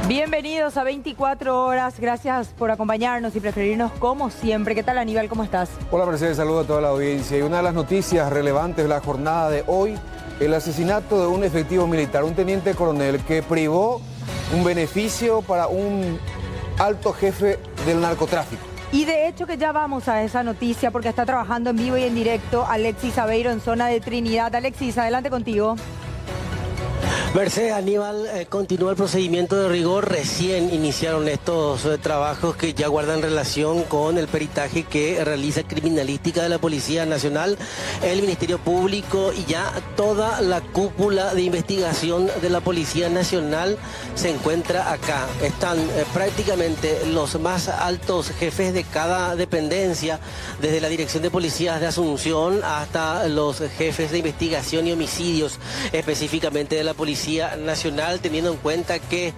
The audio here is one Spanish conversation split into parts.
Bienvenidos a 24 horas, gracias por acompañarnos y preferirnos como siempre. ¿Qué tal, Aníbal? ¿Cómo estás? Hola, Mercedes, saludo a toda la audiencia. Y una de las noticias relevantes de la jornada de hoy, el asesinato de un efectivo militar, un teniente coronel que privó un beneficio para un alto jefe del narcotráfico. Y de hecho que ya vamos a esa noticia porque está trabajando en vivo y en directo Alexis Aveiro en zona de Trinidad. Alexis, adelante contigo. Mercedes, Aníbal, continúa el procedimiento de rigor. Recién iniciaron estos trabajos que ya guardan relación con el peritaje que realiza Criminalística de la Policía Nacional, el Ministerio Público y ya toda la cúpula de investigación de la Policía Nacional se encuentra acá. Están prácticamente los más altos jefes de cada dependencia, desde la Dirección de Policías de Asunción hasta los jefes de investigación y homicidios, específicamente de la Policía Nacional, teniendo en cuenta que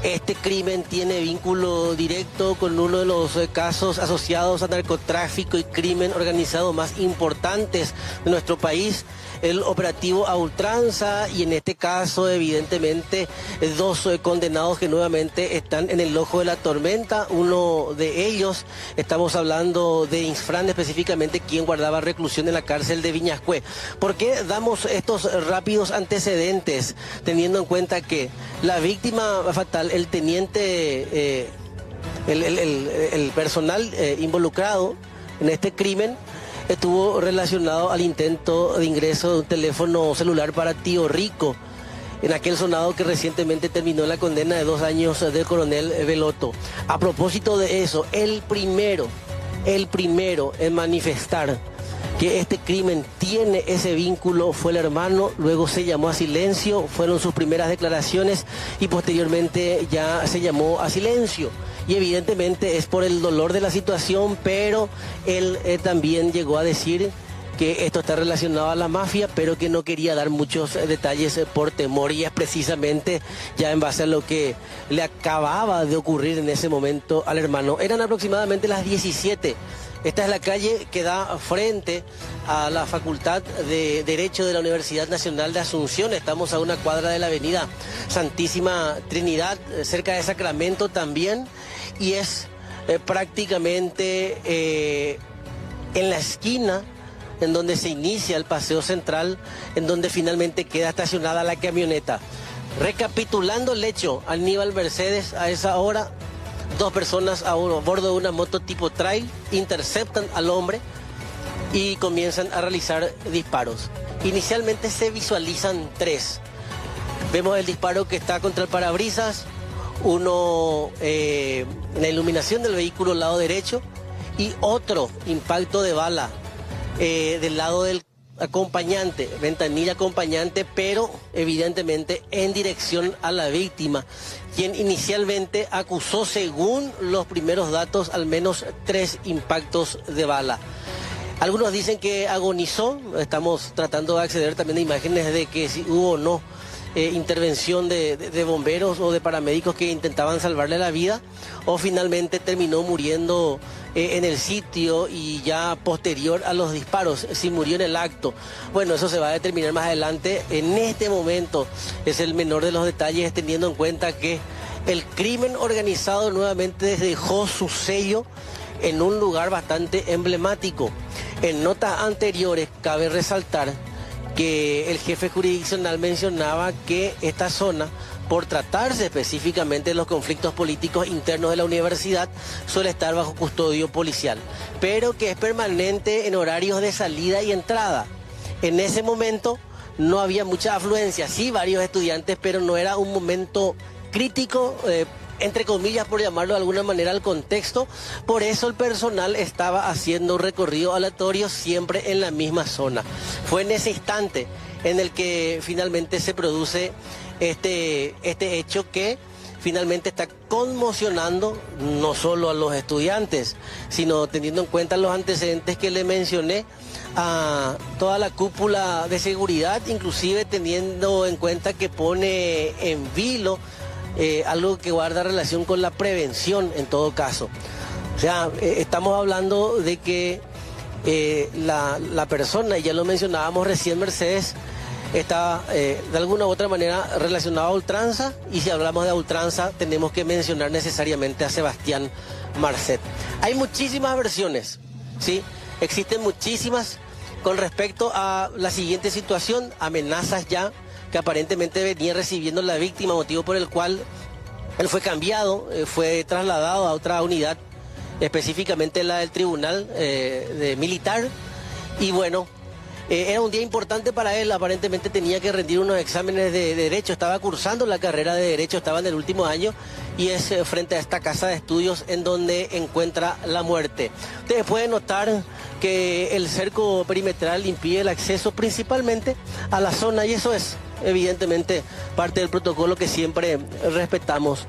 este crimen tiene vínculo directo con uno de los casos asociados a narcotráfico y crimen organizado más importantes de nuestro país, el operativo a ultranza, y en este caso evidentemente dos condenados que nuevamente están en el ojo de la tormenta. Uno de ellos, estamos hablando de Insfrán, específicamente quien guardaba reclusión en la cárcel de Viñascué. ¿Por qué damos estos rápidos antecedentes? Teniendo en cuenta que la víctima fatal, el teniente, el personal involucrado en este crimen, estuvo relacionado al intento de ingreso de un teléfono celular para Tío Rico, en aquel sonado que recientemente terminó la condena de 2 años del coronel Veloto. A propósito de eso, el primero en manifestar que este crimen tiene ese vínculo fue el hermano. Luego se llamó a silencio, fueron sus primeras declaraciones y posteriormente ya se llamó a silencio. Y evidentemente es por el dolor de la situación, pero él también llegó a decir que esto está relacionado a la mafia, pero que no quería dar muchos detalles por temor, y es precisamente ya en base a lo que le acababa de ocurrir en ese momento al hermano. Eran aproximadamente las 17. Esta es la calle que da frente a la Facultad de Derecho de la Universidad Nacional de Asunción. Estamos a una cuadra de la avenida Santísima Trinidad, cerca de Sacramento también, y es prácticamente en la esquina en donde se inicia el paseo central, en donde finalmente queda estacionada la camioneta. Recapitulando el hecho, Aníbal, Mercedes, a esa hora, 2 personas a bordo de una moto tipo trail interceptan al hombre y comienzan a realizar disparos. Inicialmente se visualizan 3. Vemos el disparo que está contra el parabrisas, uno en la iluminación del vehículo lado derecho y otro impacto de bala del lado del acompañante, ventanilla acompañante, pero evidentemente en dirección a la víctima, quien inicialmente acusó, según los primeros datos, al menos 3 impactos de bala. Algunos dicen que agonizó. Estamos tratando de acceder también a imágenes de que si hubo o no intervención de bomberos o de paramédicos que intentaban salvarle la vida, o finalmente terminó muriendo en el sitio y ya posterior a los disparos, si murió en el acto. Bueno, eso se va a determinar más adelante. En este momento es el menor de los detalles, teniendo en cuenta que el crimen organizado nuevamente dejó su sello en un lugar bastante emblemático. En notas anteriores cabe resaltar que el jefe jurisdiccional mencionaba que esta zona, por tratarse específicamente de los conflictos políticos internos de la universidad, suele estar bajo custodio policial, pero que es permanente en horarios de salida y entrada. En ese momento no había mucha afluencia, sí varios estudiantes, pero no era un momento crítico, entre comillas, por llamarlo de alguna manera, al contexto. Por eso el personal estaba haciendo un recorrido aleatorio siempre en la misma zona. Fue en ese instante en el que finalmente se produce este hecho que finalmente está conmocionando no solo a los estudiantes, sino, teniendo en cuenta los antecedentes que le mencioné, a toda la cúpula de seguridad, inclusive teniendo en cuenta que pone en vilo algo que guarda relación con la prevención en todo caso. O sea, estamos hablando de que la persona, y ya lo mencionábamos recién, Mercedes, está de alguna u otra manera relacionado a ultranza, y si hablamos de ultranza tenemos que mencionar necesariamente a Sebastián Marcet. Hay muchísimas versiones, ¿sí? Existen muchísimas con respecto a la siguiente situación, amenazas ya que aparentemente venía recibiendo la víctima, motivo por el cual él fue cambiado, fue trasladado a otra unidad, específicamente la del tribunal militar, y bueno, era un día importante para él. Aparentemente tenía que rendir unos exámenes de Derecho, estaba cursando la carrera de Derecho, estaba en el último año, y es frente a esta casa de estudios en donde encuentra la muerte. Ustedes pueden notar que el cerco perimetral impide el acceso principalmente a la zona, y eso es evidentemente parte del protocolo que siempre respetamos.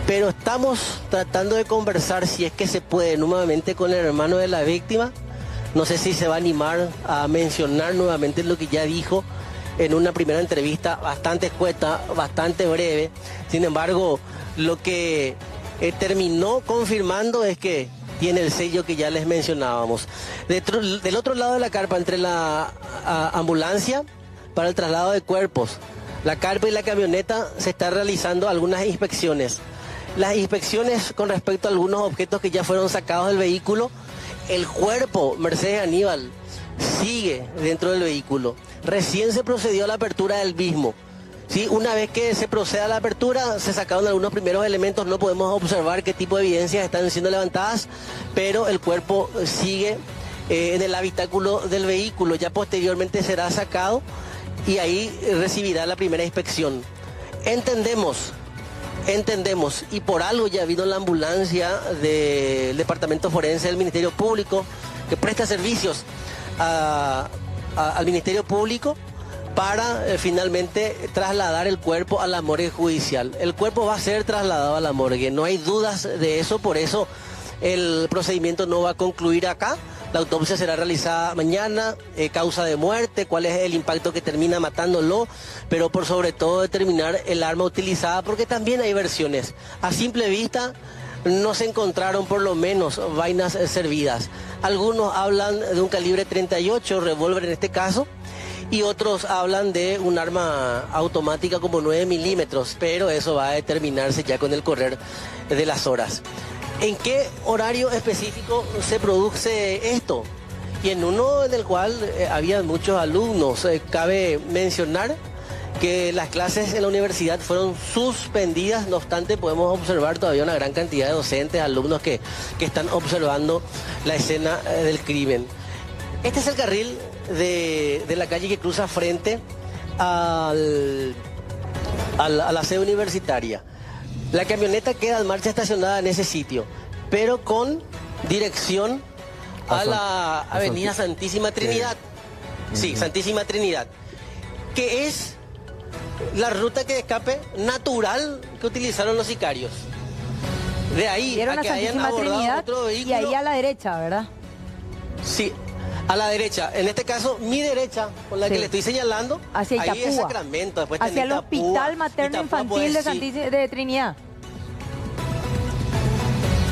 Pero estamos tratando de conversar, si es que se puede, nuevamente con el hermano de la víctima. No sé si se va a animar a mencionar nuevamente lo que ya dijo en una primera entrevista bastante escueta, bastante breve. Sin embargo, lo que terminó confirmando es que tiene el sello que ya les mencionábamos. Del otro lado de la carpa, entre la ambulancia para el traslado de cuerpos, la carpa y la camioneta, se está realizando algunas inspecciones. Las inspecciones con respecto a algunos objetos que ya fueron sacados del vehículo. El cuerpo, Mercedes Aníbal, sigue dentro del vehículo. Recién se procedió a la apertura del mismo. ¿Sí? Una vez que se proceda a la apertura, se sacaron algunos primeros elementos. No podemos observar qué tipo de evidencias están siendo levantadas, pero el cuerpo sigue en el habitáculo del vehículo. Ya posteriormente será sacado y ahí recibirá la primera inspección. Entendemos, y por algo ya vino la ambulancia del Departamento Forense del Ministerio Público, que presta servicios al Ministerio Público para finalmente trasladar el cuerpo a la morgue judicial. El cuerpo va a ser trasladado a la morgue, no hay dudas de eso, por eso el procedimiento no va a concluir acá. La autopsia será realizada mañana, causa de muerte, cuál es el impacto que termina matándolo, pero por sobre todo determinar el arma utilizada, porque también hay versiones. A simple vista no se encontraron por lo menos vainas servidas. Algunos hablan de un calibre 38, revólver en este caso, y otros hablan de un arma automática como 9 milímetros, pero eso va a determinarse ya con el correr de las horas. ¿En qué horario específico se produce esto? Y en uno en el cual había muchos alumnos. Cabe mencionar que las clases en la universidad fueron suspendidas, no obstante podemos observar todavía una gran cantidad de docentes, alumnos que están observando la escena del crimen. Este es el carril de la calle que cruza frente a la sede universitaria. La camioneta queda en marcha estacionada en ese sitio, pero con dirección a la avenida Santísima Trinidad. Sí, Santísima Trinidad, que es la ruta de escape natural que utilizaron los sicarios. De ahí a que hayan abordado otro vehículo. Y ahí a la derecha, ¿verdad? Sí, a la derecha. En este caso, mi derecha, con la que le estoy señalando, hacia Itapúa, ahí es Sacramento. Después hacia el Hospital Materno Infantil de Trinidad.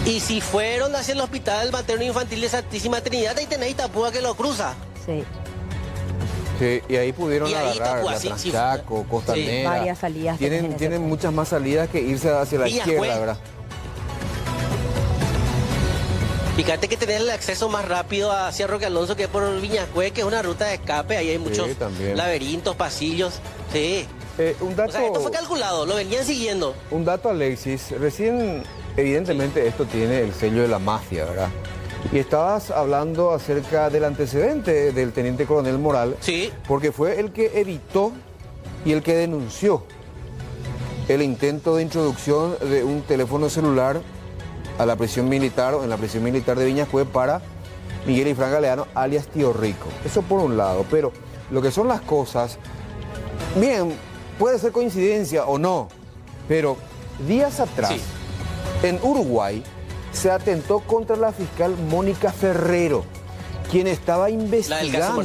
Y si fueron hacia el Hospital Materno Infantil de Santísima Trinidad, ahí tenés Itapúa que lo cruza. Sí. Sí, y ahí pudieron agarrar la Transchaco, Costanera. Varias salidas. Tienen muchas más salidas que irse hacia la izquierda, ¿verdad? Fíjate que tenés el acceso más rápido hacia Roque Alonso que por Viñascue, que es una ruta de escape. Ahí hay muchos laberintos, pasillos. Sí. Un dato, o sea, esto fue calculado, lo venían siguiendo. Un dato, Alexis. Recién, evidentemente, esto tiene el sello de la mafia, ¿verdad? Y estabas hablando acerca del antecedente del teniente coronel Moral. Sí. Porque fue el que evitó y el que denunció el intento de introducción de un teléfono celular a la prisión militar o en la prisión militar de Viñascue para Miguel Ifrán Galeano, alias Tío Rico. Eso por un lado, pero lo que son las cosas, bien, puede ser coincidencia o no, pero días atrás, en Uruguay, se atentó contra la fiscal Mónica Ferrero, quien estaba investigando,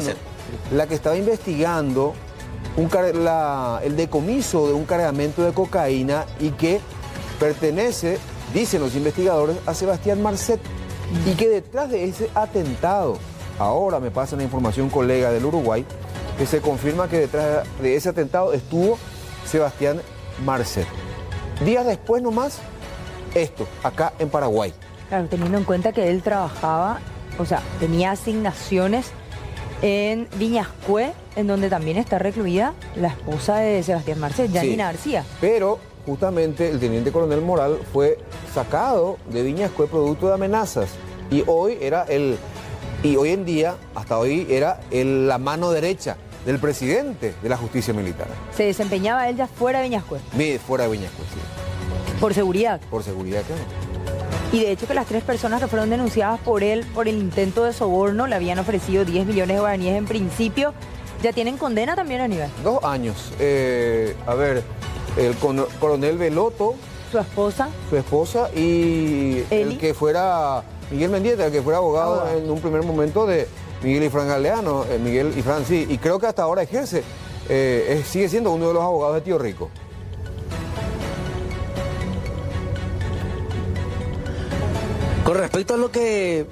la que estaba investigando el decomiso de un cargamento de cocaína y que pertenece, dicen los investigadores, a Sebastián Marcet, y que detrás de ese atentado, ahora me pasa la información colega del Uruguay, que se confirma que detrás de ese atentado estuvo Sebastián Marcet. Días después nomás, esto, acá en Paraguay. Claro, teniendo en cuenta que él trabajaba, o sea, tenía asignaciones en Viñascue, en donde también está recluida la esposa de Sebastián Marcet, Yanina García. Pero justamente el teniente coronel Moral fue sacado de Viñascue producto de amenazas. Y hoy en día, hasta hoy, era la mano derecha del presidente de la justicia militar. Se desempeñaba él ya fuera de Viñascue. Fuera de Viñascue, sí. Por seguridad. Por seguridad, claro. Y de hecho que las 3 personas que fueron denunciadas por él por el intento de soborno le habían ofrecido 10 millones de guaraníes en principio. ¿Ya tienen condena también, Aníbal? 2 años. El coronel Veloto, Su esposa y Eli. el que fuera Miguel Mendieta, el que fuera abogado en un primer momento de Miguel y Fran Galeano. Miguel y Fran, sí, y creo que hasta ahora ejerce. Sigue siendo uno de los abogados de Tío Rico. Con respecto a lo que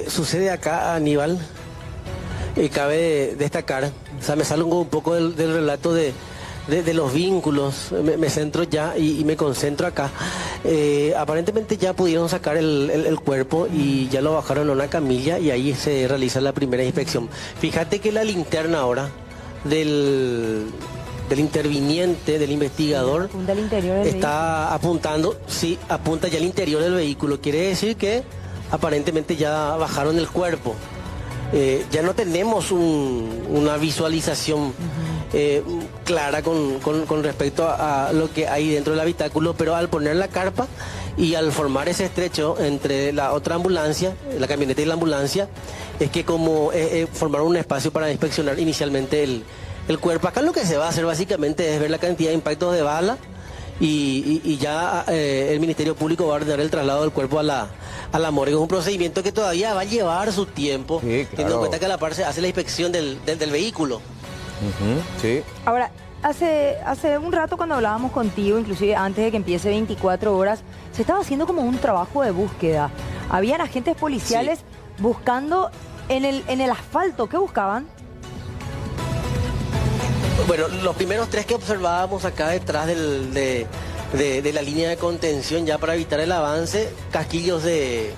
sucede acá, Aníbal, cabe destacar, o sea, me salgo un poco del relato de los vínculos, me centro ya y me concentro acá. Aparentemente ya pudieron sacar el cuerpo y ya lo bajaron a una camilla y ahí se realiza la primera inspección. Fíjate que la linterna ahora del interviniente, del investigador, apunta al interior del está apuntando, sí, apunta ya al interior del vehículo. Quiere decir que aparentemente ya bajaron el cuerpo. Ya no tenemos una visualización clara con respecto a lo que hay dentro del habitáculo, pero al poner la carpa y al formar ese estrecho entre la otra ambulancia, la camioneta y la ambulancia, es que como formaron un espacio para inspeccionar inicialmente el cuerpo. Acá lo que se va a hacer básicamente es ver la cantidad de impactos de bala y ya el Ministerio Público va a ordenar el traslado del cuerpo a la morgue. Es un procedimiento que todavía va a llevar su tiempo, sí, claro, teniendo en cuenta que a la par se hace la inspección del vehículo. Sí. Ahora, hace un rato cuando hablábamos contigo, inclusive antes de que empiece 24 horas, se estaba haciendo como un trabajo de búsqueda. Habían agentes policiales buscando en el asfalto. ¿Qué buscaban? Bueno, los primeros 3 que observábamos acá detrás de la línea de contención, ya para evitar el avance, casquillos de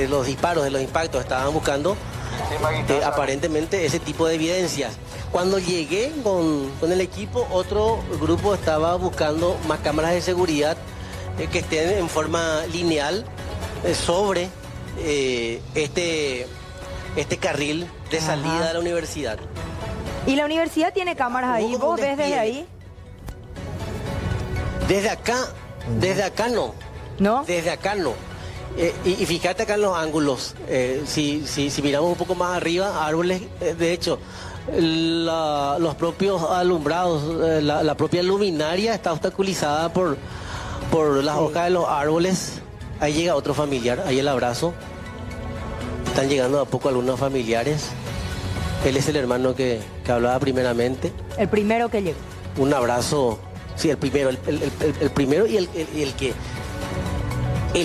los disparos, de los impactos, estaban buscando aparentemente ese tipo de evidencias. Cuando llegué con el equipo, otro grupo estaba buscando más cámaras de seguridad que estén en forma lineal sobre este carril de salida de la universidad. ¿Y la universidad tiene cámaras ahí? ¿Vos ves desde ahí? Desde acá no. ¿No? Desde acá no. Y fíjate acá en los ángulos, si miramos un poco más arriba, árboles, de hecho, los propios alumbrados, la propia luminaria está obstaculizada por las hojas de los árboles. Ahí llega otro familiar, ahí el abrazo. Están llegando a poco algunos familiares. Él es el hermano que hablaba primeramente. El primero que llegó. Un abrazo, sí, el primero, el primero y el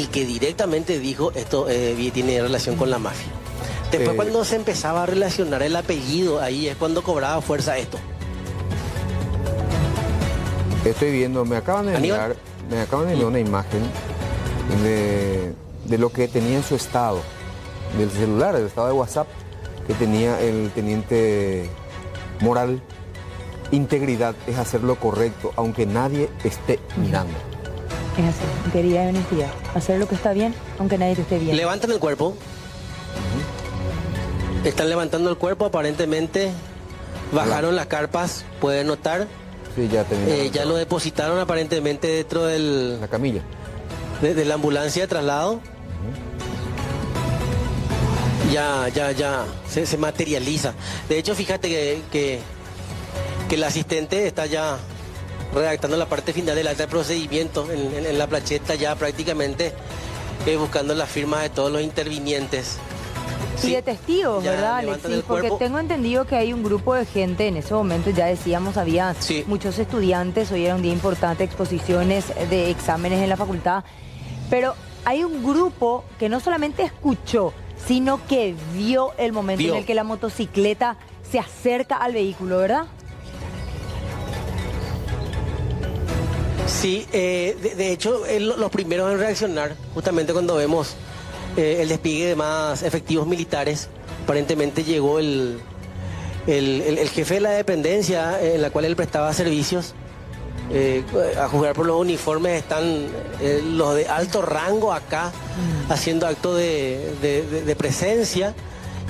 que directamente dijo esto tiene relación con la mafia. Después cuando se empezaba a relacionar el apellido, ahí es cuando cobraba fuerza esto. Estoy viendo, me acaban de enviar una imagen de lo que tenía en su estado, del celular, del estado de WhatsApp que tenía el teniente Moral. Integridad es hacer lo correcto, aunque nadie esté mirando. Es así, integridad y honestidad. Hacer lo que está bien, aunque nadie te esté viendo. Levantan el cuerpo. Están levantando el cuerpo, aparentemente bajaron las carpas, pueden notar. Sí, ya lo depositaron aparentemente dentro la camilla. De la ambulancia de traslado. Ya se materializa. De hecho, fíjate que el asistente está ya redactando la parte final del acta de procedimiento en la plancheta, ya prácticamente buscando las firmas de todos los intervinientes. Y de testigos, ¿verdad, Alexis? Porque tengo entendido que hay un grupo de gente, en ese momento ya decíamos, había muchos estudiantes, hoy era un día importante, exposiciones de exámenes en la facultad, pero hay un grupo que no solamente escuchó, sino que vio el momento Vio. en el que la motocicleta se acerca al vehículo, ¿verdad? Sí, de hecho, los primeros en reaccionar, justamente cuando vemos el despliegue de más efectivos militares, aparentemente llegó el jefe de la dependencia en la cual él prestaba servicios. A juzgar por los uniformes están los de alto rango acá haciendo acto de presencia,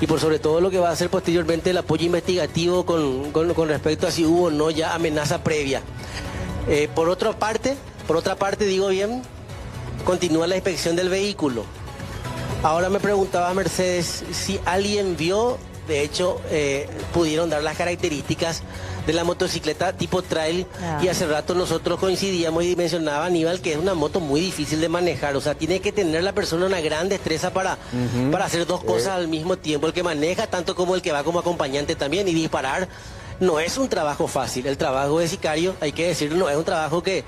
y por sobre todo lo que va a hacer posteriormente el apoyo investigativo con respecto a si hubo o no ya amenaza previa. Por otra parte, digo bien, continúa la inspección del vehículo. Ahora me preguntaba Mercedes si alguien vio, de hecho pudieron dar las características de la motocicleta tipo trail, y hace rato nosotros coincidíamos y mencionaba Aníbal que es una moto muy difícil de manejar, o sea, tiene que tener la persona una gran destreza para hacer dos cosas al mismo tiempo, el que maneja tanto como el que va como acompañante también, y disparar no es un trabajo fácil. El trabajo de sicario, hay que decirlo, no es un trabajo que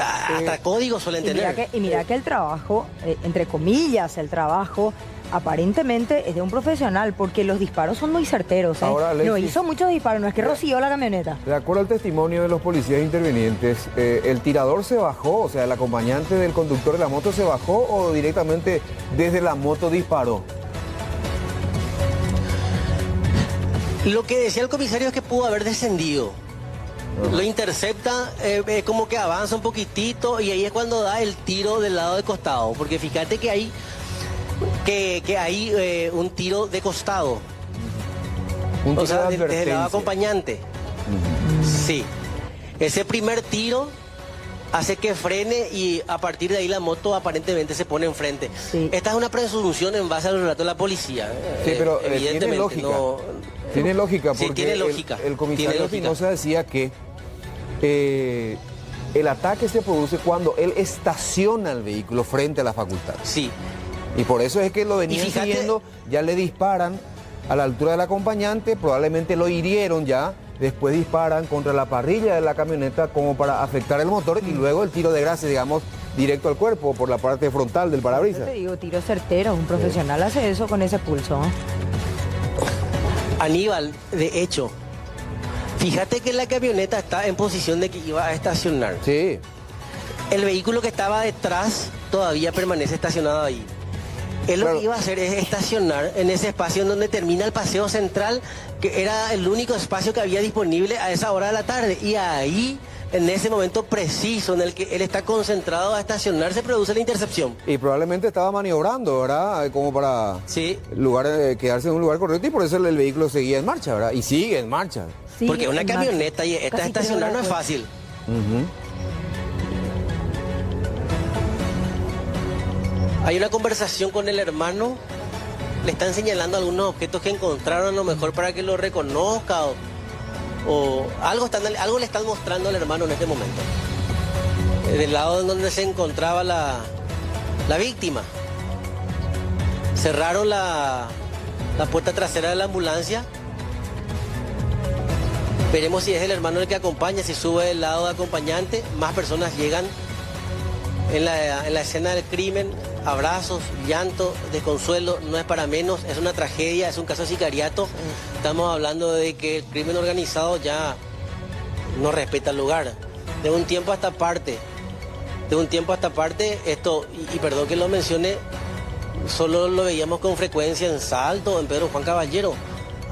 hasta códigos suelen tener. Mira que el trabajo, entre comillas, el trabajo aparentemente es de un profesional, porque los disparos son muy certeros. Ahora, Alexis, no hizo muchos disparos, no es que roció la camioneta. De acuerdo al testimonio de los policías intervinientes, ¿el tirador se bajó? O sea, ¿el acompañante del conductor de la moto se bajó o directamente desde la moto disparó? Lo que decía el comisario es que pudo haber descendido. Lo intercepta, como que avanza un poquitito, y ahí es cuando da el tiro del lado de costado. Porque fíjate que hay un tiro de costado. Un O tiro sea, de desde el lado advertencia. acompañante. Sí. Ese primer tiro hace que frene, y a partir de ahí la moto aparentemente se pone enfrente. Sí. Esta es una presunción en base al relato de la policía. Sí, pero tiene Evidentemente lógica. no. Tiene lógica, porque Sí, tiene lógica. el comisario Tiene lógica. Espinosa decía que el ataque se produce cuando él estaciona el vehículo frente a la facultad. Sí. Y por eso es que lo venían fíjate- siguiendo, ya le disparan a la altura del acompañante, probablemente lo hirieron ya, después disparan contra la parrilla de la camioneta como para afectar el motor, y luego el tiro de gracia, digamos, directo al cuerpo por la parte frontal del Yo parabrisas. te digo, tiro certero, un profesional hace eso con ese pulso. Aníbal, de hecho, fíjate que la camioneta está en posición de que iba a estacionar. Sí, El vehículo que estaba detrás todavía permanece estacionado ahí. Él lo Claro. que iba a hacer es estacionar en ese espacio en donde termina el paseo central, que era el único espacio que había disponible a esa hora de la tarde. Y ahí, en ese momento preciso en el que él está concentrado a estacionar, se produce la intercepción. y probablemente estaba maniobrando, ¿verdad? Como para Sí, quedarse en un lugar correcto, y por eso el vehículo seguía en marcha, ¿verdad? Y sigue en marcha. Sí, porque una en marcha. camioneta y esta Casi estacionar no es 3 horas fácil. Ujú. Hay una conversación con el hermano, le están señalando algunos objetos que encontraron, a lo mejor para que lo reconozca, o algo le están mostrando al hermano en este momento. Del lado en donde se encontraba la víctima. Cerraron la puerta trasera de la ambulancia. Veremos si es el hermano el que acompaña, si sube del lado de acompañante. Más personas llegan en la escena del crimen. Abrazos, llanto, desconsuelo, no es para menos, es una tragedia, es un caso de sicariato. Estamos hablando de que el crimen organizado ya no respeta el lugar. De un tiempo a esta parte, esto, y perdón que lo mencione, solo lo veíamos con frecuencia en Salto, en Pedro Juan Caballero.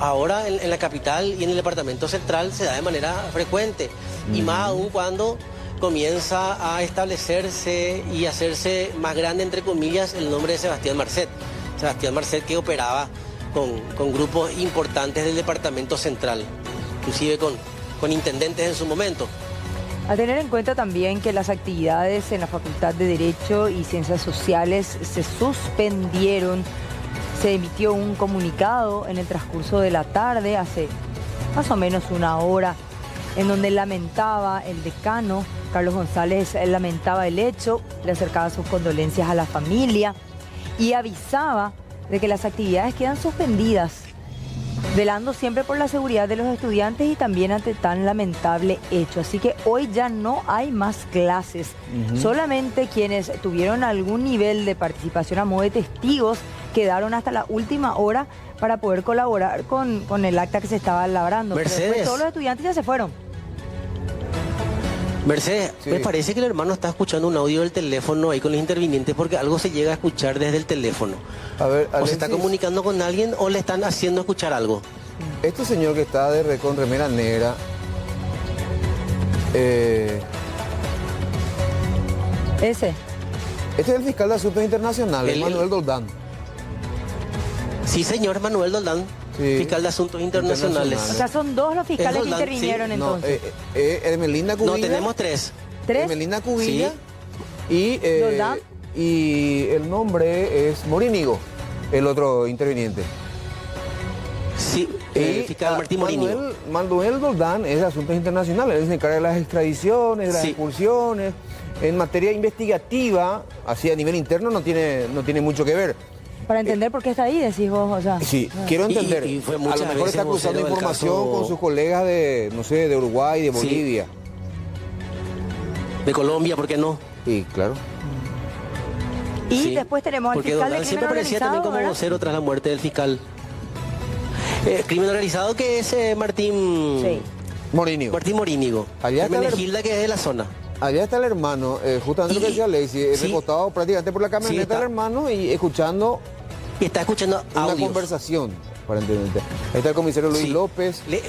Ahora en la capital y en el departamento central se da de manera frecuente, y más aún cuando comienza a establecerse y hacerse más grande, entre comillas, el nombre de Sebastián Marcet. Sebastián Marcet, que operaba con grupos importantes del departamento central, inclusive con intendentes en su momento. A tener en cuenta también que las actividades en la Facultad de Derecho y Ciencias Sociales se suspendieron. Se emitió un comunicado en el transcurso de la tarde, hace más o menos una hora, en donde lamentaba el decano, Carlos González, lamentaba el hecho, le acercaba sus condolencias a la familia y avisaba de que las actividades quedan suspendidas, velando siempre por la seguridad de los estudiantes y también ante tan lamentable hecho. Así que hoy ya no hay más clases. Solamente quienes tuvieron algún nivel de participación a modo de testigos quedaron hasta la última hora para poder colaborar con el acta que se estaba labrando. Pero Mercedes. después todos los estudiantes ya se fueron. Mercedes, Sí. me parece que el hermano está escuchando un audio del teléfono ahí con los intervinientes porque algo se llega a escuchar desde el teléfono. A ver, O se está Alexis, comunicando con alguien o le están haciendo escuchar algo. este señor que está con remera negra, Ese. este es el fiscal de Asuntos Internacionales, Manuel Doldán. Sí, señor Manuel Doldán, Sí. fiscal de Asuntos Internacionales. O sea, son dos los fiscales que Doldán, intervinieron sí. No, entonces. Hermelinda Cubilla. No, tenemos tres. ¿Tres? Hermelinda Cubilla Sí. ¿Doldán? y el nombre es Morínigo, el otro interviniente. Sí, el fiscal Martín Morínigo. Manuel Doldán es de Asuntos Internacionales, él se encarga de las extradiciones, de las Sí. expulsiones. En materia investigativa, así a nivel interno, no tiene mucho que ver. Para entender por qué está ahí, decís vos, o sea. Sí, quiero entender. Y fue A lo muchas mejor veces está cruzando vocero del información caso- con sus colegas de, no sé, de Uruguay, de Sí. Bolivia. De Colombia, ¿por qué no? Sí, claro. Y Sí, después tenemos al porque fiscal de Doldán crimen siempre aparecía también organizado, como ¿verdad? vocero tras la muerte del fiscal. Crimen organizado que es Martín... Sí. Morínigo. Martín Morínigo. Allá está el- Menegilda, que es de la zona. Allá está el hermano, justamente lo que Y- decía Alexis, sí. recostado prácticamente por la camioneta está. del hermano y escuchando Y está escuchando una audios. conversación, aparentemente. Ahí está el comisario Luis Sí. López, Le-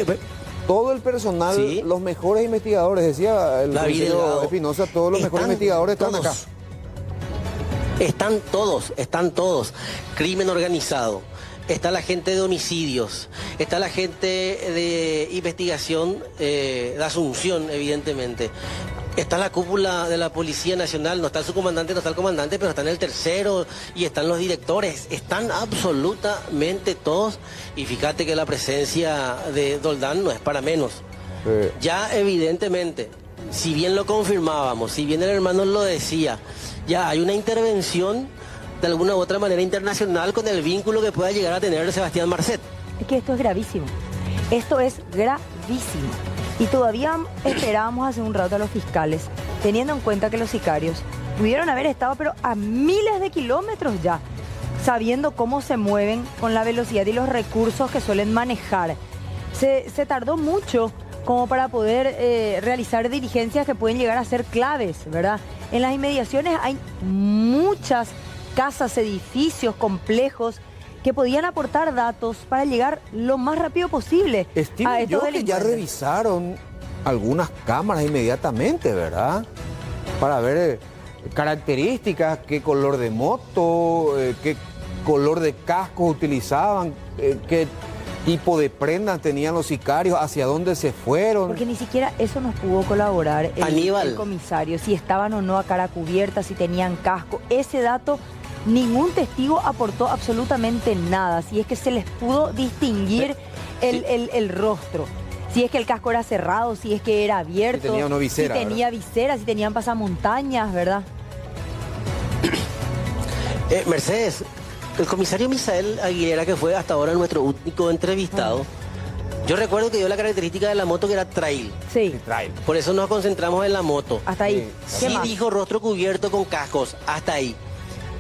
todo el personal, Sí. los mejores investigadores, decía el David comisario Delgado. Espinosa, todos los mejores Están investigadores están todos. acá. Están todos. Crimen organizado. Está la gente de homicidios. Está la gente de investigación de Asunción, evidentemente. Está la cúpula de la Policía Nacional. No está su comandante, no está el comandante, pero están el tercero y están los directores. Están absolutamente todos. Y fíjate que la presencia de Doldán no es para menos. Ya evidentemente, si bien lo confirmábamos, si bien el hermano lo decía, ya hay una intervención de alguna u otra manera internacional con el vínculo que pueda llegar a tener Sebastián Marcet. Es que esto es gravísimo. Esto es gravísimo. Y todavía esperábamos hace un rato a los fiscales, teniendo en cuenta que los sicarios pudieron haber estado pero a miles de kilómetros ya, sabiendo cómo se mueven con la velocidad y los recursos que suelen manejar. Se tardó mucho como para poder realizar diligencias que pueden llegar a ser claves, ¿verdad? En las inmediaciones hay muchas casas, edificios, complejos que podían aportar datos para llegar lo más rápido posible a Estimo estos yo que ya delincuentes. revisaron algunas cámaras inmediatamente, ¿verdad? Para ver características, qué color de moto, qué color de casco utilizaban, qué tipo de prendas tenían los sicarios, hacia dónde se fueron. Porque ni siquiera eso nos pudo colaborar Aníbal. el comisario, si estaban o no a cara cubierta, si tenían casco. Ese dato, ningún testigo aportó absolutamente nada, si es que se les pudo distinguir el rostro. Si es que el casco era cerrado, si es que era abierto, Si tenía o no visera, si tenía visera, si tenían pasamontañas, ¿verdad? Mercedes, el comisario Misael Aguilera, que fue hasta ahora nuestro único entrevistado, yo recuerdo que dio la característica de la moto que era trail. Sí, Por eso nos concentramos en la moto. hasta ahí. ¿Qué Sí más? dijo rostro cubierto con cascos, hasta ahí.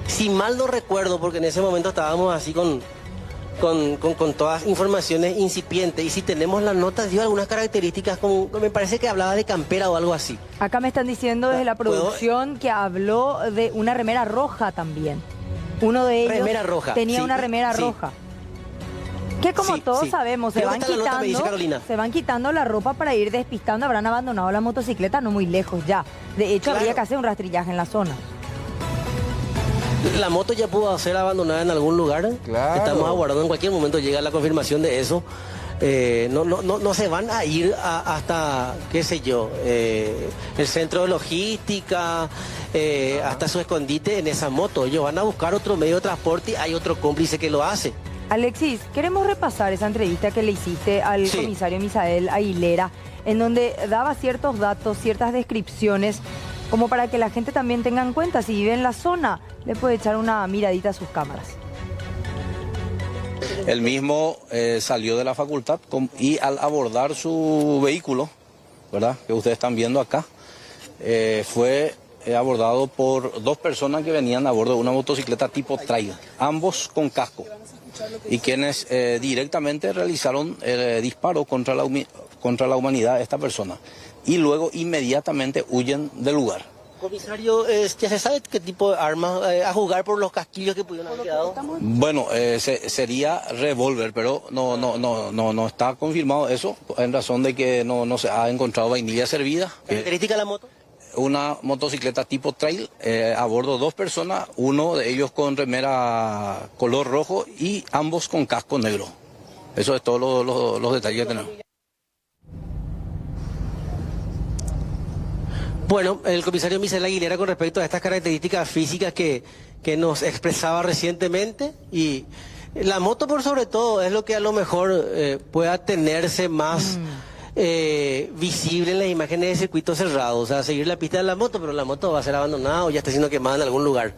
Si mal no recuerdo, porque en ese momento estábamos así con todas informaciones incipientes, y si tenemos las notas, dio algunas características, como me parece que hablaba de campera o algo así. Acá me están diciendo desde la ¿Puedo? producción que habló de una remera roja también. Uno de ellos Remera roja, tenía sí, una remera sí. roja. Que como Sí, todos sí. sabemos, Creo que está la nota, me dice Carolina. se van quitando la ropa para ir despistando, habrán abandonado la motocicleta no muy lejos ya. De hecho, Claro. habría que hacer un rastrillaje en la zona. La moto ya pudo ser abandonada en algún lugar. Claro. Estamos aguardando, en cualquier momento llega la confirmación de eso. No se van a ir hasta, qué sé yo, el centro de logística, hasta su escondite en esa moto. Ellos van a buscar otro medio de transporte y hay otro cómplice que lo hace. Alexis, queremos repasar esa entrevista que le hiciste al Sí. comisario Misael Aguilera, en donde daba ciertos datos, ciertas descripciones, como para que la gente también tenga en cuenta, si vive en la zona, le puede echar una miradita a sus cámaras. Él mismo salió de la facultad y al abordar su vehículo, ¿verdad? Que ustedes están viendo acá, fue abordado por dos personas que venían a bordo de una motocicleta tipo trail, ambos con casco, y quienes directamente realizaron disparos contra la humanidad de esta persona, y luego inmediatamente huyen del lugar. Comisario, ¿ya se sabe qué tipo de armas, a jugar por los casquillos que pudieron haber quedado? Bueno, sería revólver, pero no está confirmado eso, en razón de que no se ha encontrado vainilla servida. ¿Característica de la moto? Una motocicleta tipo trail, a bordo dos personas, uno de ellos con remera color rojo y ambos con casco negro. Eso es todos los detalles que tenemos. Bueno, el comisario Misael Aguilera, con respecto a estas características físicas que nos expresaba recientemente, y la moto por sobre todo es lo que a lo mejor pueda tenerse más visible en las imágenes de circuito cerrado, o sea, seguir la pista de la moto, pero la moto va a ser abandonada o ya está siendo quemada en algún lugar.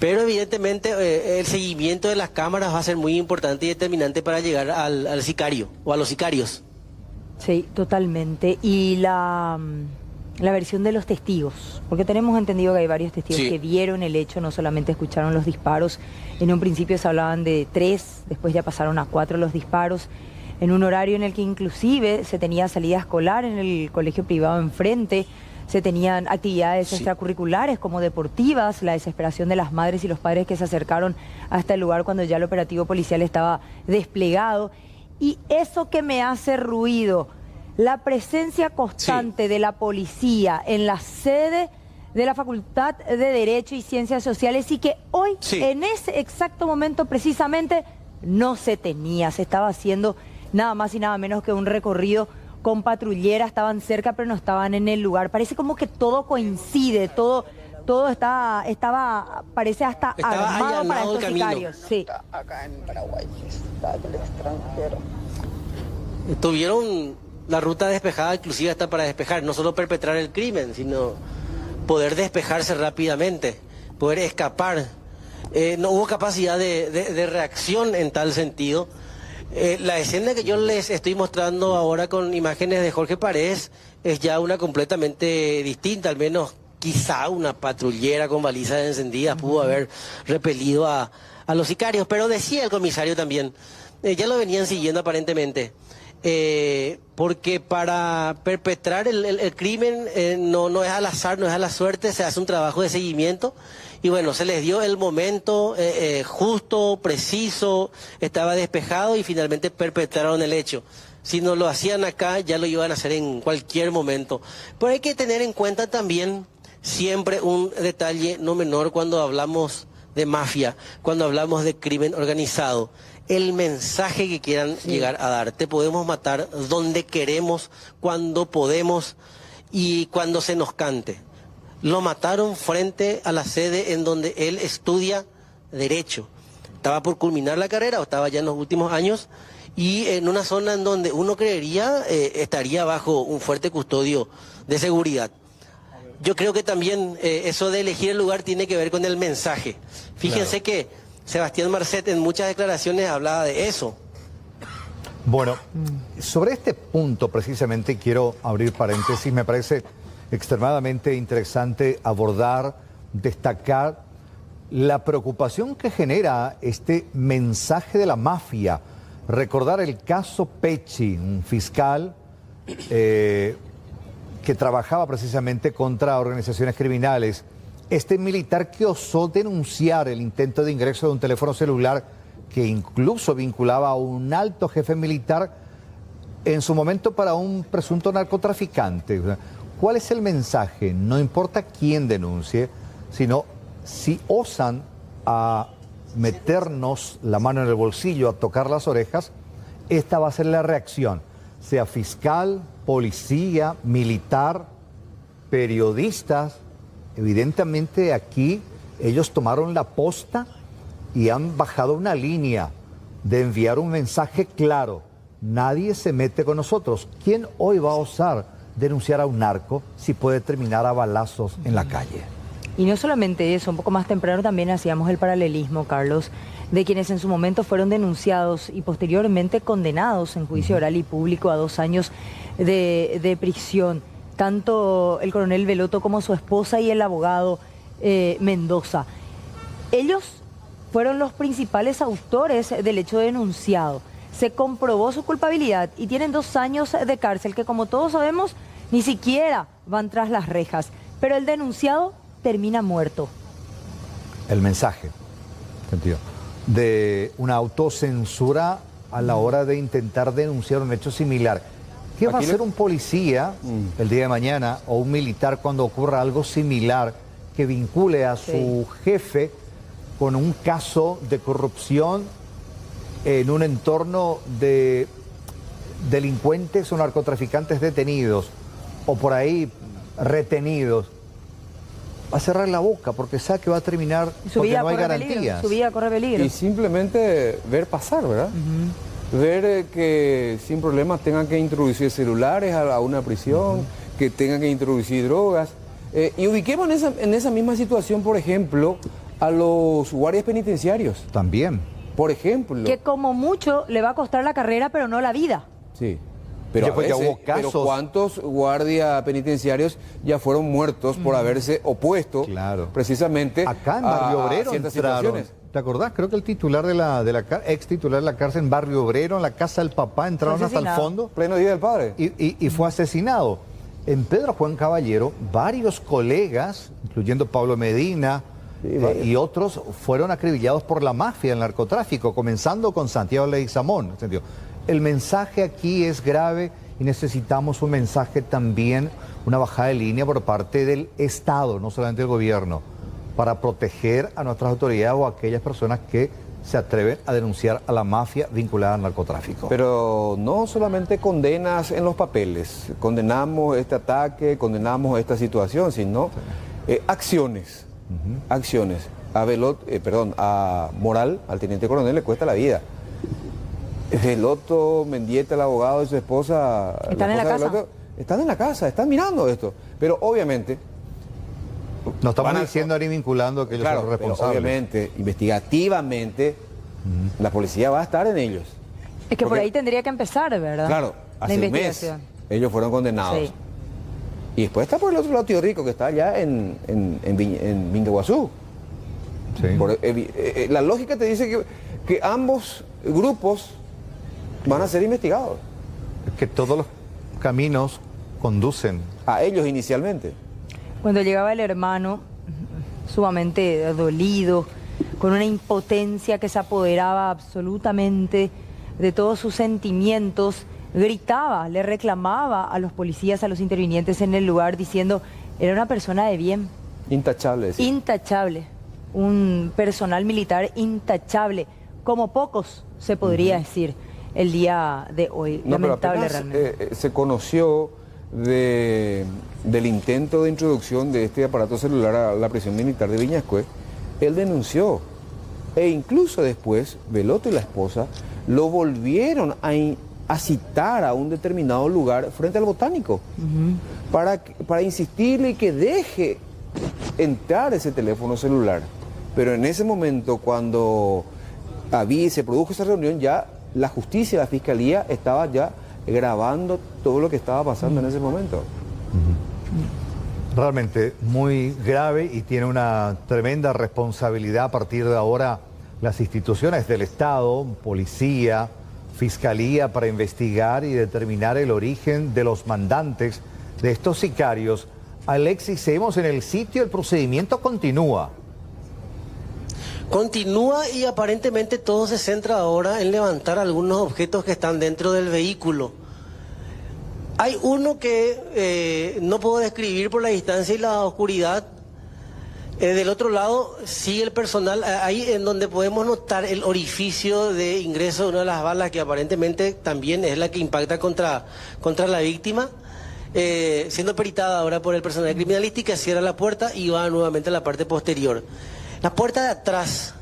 Pero evidentemente el seguimiento de las cámaras va a ser muy importante y determinante para llegar al sicario o a los sicarios. Sí, totalmente. Y la versión de los testigos, porque tenemos entendido que hay varios testigos que vieron el hecho, no solamente escucharon los disparos. En un principio se hablaban de 3, después ya pasaron a 4 los disparos, en un horario en el que inclusive se tenía salida escolar en el colegio privado enfrente, se tenían actividades extracurriculares como deportivas, la desesperación de las madres y los padres que se acercaron hasta el lugar cuando ya el operativo policial estaba desplegado. Y eso que me hace ruido, la presencia constante de la policía en la sede de la Facultad de Derecho y Ciencias Sociales, y que hoy, en ese exacto momento precisamente, no se tenía. Se estaba haciendo nada más y nada menos que un recorrido con patrulleras, estaban cerca pero no estaban en el lugar. Parece como que todo coincide, todo parece hasta armado para estos sicarios. Sí. Acá en Paraguay, está en el extranjero. Tuvieron la ruta despejada, inclusive hasta para despejar, no solo perpetrar el crimen, sino poder despejarse rápidamente, poder escapar. No hubo capacidad de reacción en tal sentido. La escena que yo les estoy mostrando ahora con imágenes de Jorge Paredes es ya una completamente distinta, al menos quizá una patrullera con balizas encendidas pudo haber repelido a los sicarios, pero decía el comisario también, ya lo venían siguiendo aparentemente, porque para perpetrar el crimen no es al azar, no es a la suerte, se hace un trabajo de seguimiento. Y bueno, se les dio el momento justo, preciso, estaba despejado y finalmente perpetraron el hecho. Si no lo hacían acá, ya lo iban a hacer en cualquier momento. Pero hay que tener en cuenta también siempre un detalle no menor cuando hablamos de mafia, cuando hablamos de crimen organizado. El mensaje que quieran llegar a dar. Te podemos matar donde queremos, cuando podemos y cuando se nos cante. Lo mataron frente a la sede en donde él estudia Derecho. Estaba por culminar la carrera o estaba ya en los últimos años y en una zona en donde uno creería estaría bajo un fuerte custodio de seguridad. Yo creo que también eso de elegir el lugar tiene que ver con el mensaje. Fíjense que Sebastián Marcet en muchas declaraciones hablaba de eso. Bueno, sobre este punto precisamente quiero abrir paréntesis. Me parece extremadamente interesante abordar, destacar la preocupación que genera este mensaje de la mafia. Recordar el caso Pecci, un fiscal que trabajaba precisamente contra organizaciones criminales. Este militar que osó denunciar el intento de ingreso de un teléfono celular que incluso vinculaba a un alto jefe militar en su momento para un presunto narcotraficante. ¿Cuál es el mensaje? No importa quién denuncie, sino si osan a meternos la mano en el bolsillo, a tocar las orejas, esta va a ser la reacción, sea fiscal, policía, militar, periodistas. Evidentemente aquí ellos tomaron la posta y han bajado una línea de enviar un mensaje claro. Nadie se mete con nosotros. ¿Quién hoy va a osar denunciar a un narco si puede terminar a balazos en la calle? Y no solamente eso, un poco más temprano también hacíamos el paralelismo, Carlos, de quienes en su momento fueron denunciados y posteriormente condenados en juicio oral y público a 2 años de prisión. tanto el coronel Veloto como su esposa y el abogado Mendoza. Ellos fueron los principales autores del hecho denunciado. Se comprobó su culpabilidad y tienen 2 años de cárcel que, como todos sabemos, ni siquiera van tras las rejas. Pero el denunciado termina muerto. El mensaje, sentido, de una autocensura a la hora de intentar denunciar un hecho similar. ¿Qué va a hacer un policía el día de mañana o un militar cuando ocurra algo similar que vincule a su jefe con un caso de corrupción en un entorno de delincuentes o narcotraficantes detenidos o por ahí retenidos? Va a cerrar la boca porque sabe que va a terminar porque no hay garantías. Su vida corre peligro. Y simplemente ver pasar, ¿verdad? Ver que sin problemas tengan que introducir celulares a una prisión, que tengan que introducir drogas. Y ubiquemos en esa misma situación, por ejemplo, a los guardias penitenciarios. También. Por ejemplo. Que como mucho le va a costar la carrera, pero no la vida. Sí. Pero, ya hubo casos. pero ¿cuántos guardias penitenciarios ya fueron muertos por haberse opuesto precisamente acá en Barrio Obrero ciertas entraron? situaciones? ¿Te acordás? Creo que el titular ex titular de la cárcel en Barrio Obrero, en la casa del papá, entraron hasta el fondo. Pleno Día del Padre. Y fue asesinado. En Pedro Juan Caballero, varios colegas, incluyendo Pablo Medina y otros, fueron acribillados por la mafia del narcotráfico, comenzando con Santiago Leguizamón. El mensaje aquí es grave y necesitamos un mensaje también, una bajada de línea por parte del Estado, no solamente del gobierno, para proteger a nuestras autoridades o a aquellas personas que se atreven a denunciar a la mafia vinculada al narcotráfico. Pero no solamente condenas en los papeles, condenamos este ataque, condenamos esta situación, sino acciones. Acciones. A Moral, al teniente coronel, le cuesta la vida. Veloto, Mendieta, el abogado y su esposa... ¿Están en la casa? Veloto, están en la casa, están mirando esto. Pero obviamente... No estamos diciendo ni vinculando que ellos son los responsables. Pero obviamente, investigativamente, la policía va a estar en ellos. Es que por ahí tendría que empezar, ¿verdad? Claro, hace un mes ellos fueron condenados. Sí. Y después está por el otro lado Tío Rico, que está allá en Vinguaguazú. Sí. La lógica te dice que ambos grupos van a ser investigados. Que todos los caminos conducen a ellos inicialmente. Cuando llegaba el hermano, sumamente dolido, con una impotencia que se apoderaba absolutamente de todos sus sentimientos, gritaba, le reclamaba a los policías, a los intervinientes en el lugar, diciendo, era una persona de bien. Intachable. Sí. Intachable. Un personal militar intachable, como pocos se podría decir el día de hoy. No, lamentable realmente. Se conoció del intento de introducción de este aparato celular a la prisión militar de Viñascue. Él denunció e incluso después Veloto y la esposa lo volvieron a citar a un determinado lugar frente al Botánico para insistirle que deje entrar ese teléfono celular. Pero en ese momento, cuando se produjo esa reunión, ya la justicia, la fiscalía estaba ya grabando todo lo que estaba pasando en ese momento. Realmente muy grave y tiene una tremenda responsabilidad a partir de ahora las instituciones del Estado, policía, fiscalía, para investigar y determinar el origen de los mandantes de estos sicarios. Alexis, seguimos en el sitio, el procedimiento continúa. Continúa y aparentemente todo se centra ahora en levantar algunos objetos que están dentro del vehículo. Hay uno que no puedo describir por la distancia y la oscuridad. Del otro lado, sí, el personal, ahí en donde podemos notar el orificio de ingreso de una de las balas, que aparentemente también es la que impacta contra la víctima, siendo peritada ahora por el personal de criminalística, cierra la puerta y va nuevamente a la parte posterior. La puerta de atrás,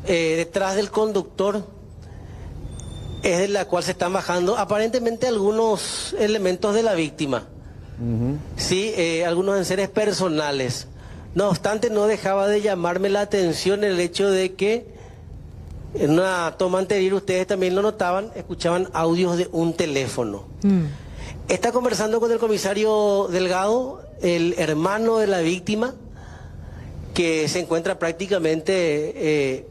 detrás del conductor, es de la cual se están bajando aparentemente algunos elementos de la víctima. Sí, algunos enseres personales. No obstante, no dejaba de llamarme la atención el hecho de que en una toma anterior, ustedes también lo notaban, escuchaban audios de un teléfono. Está conversando con el comisario Delgado, el hermano de la víctima, que se encuentra prácticamente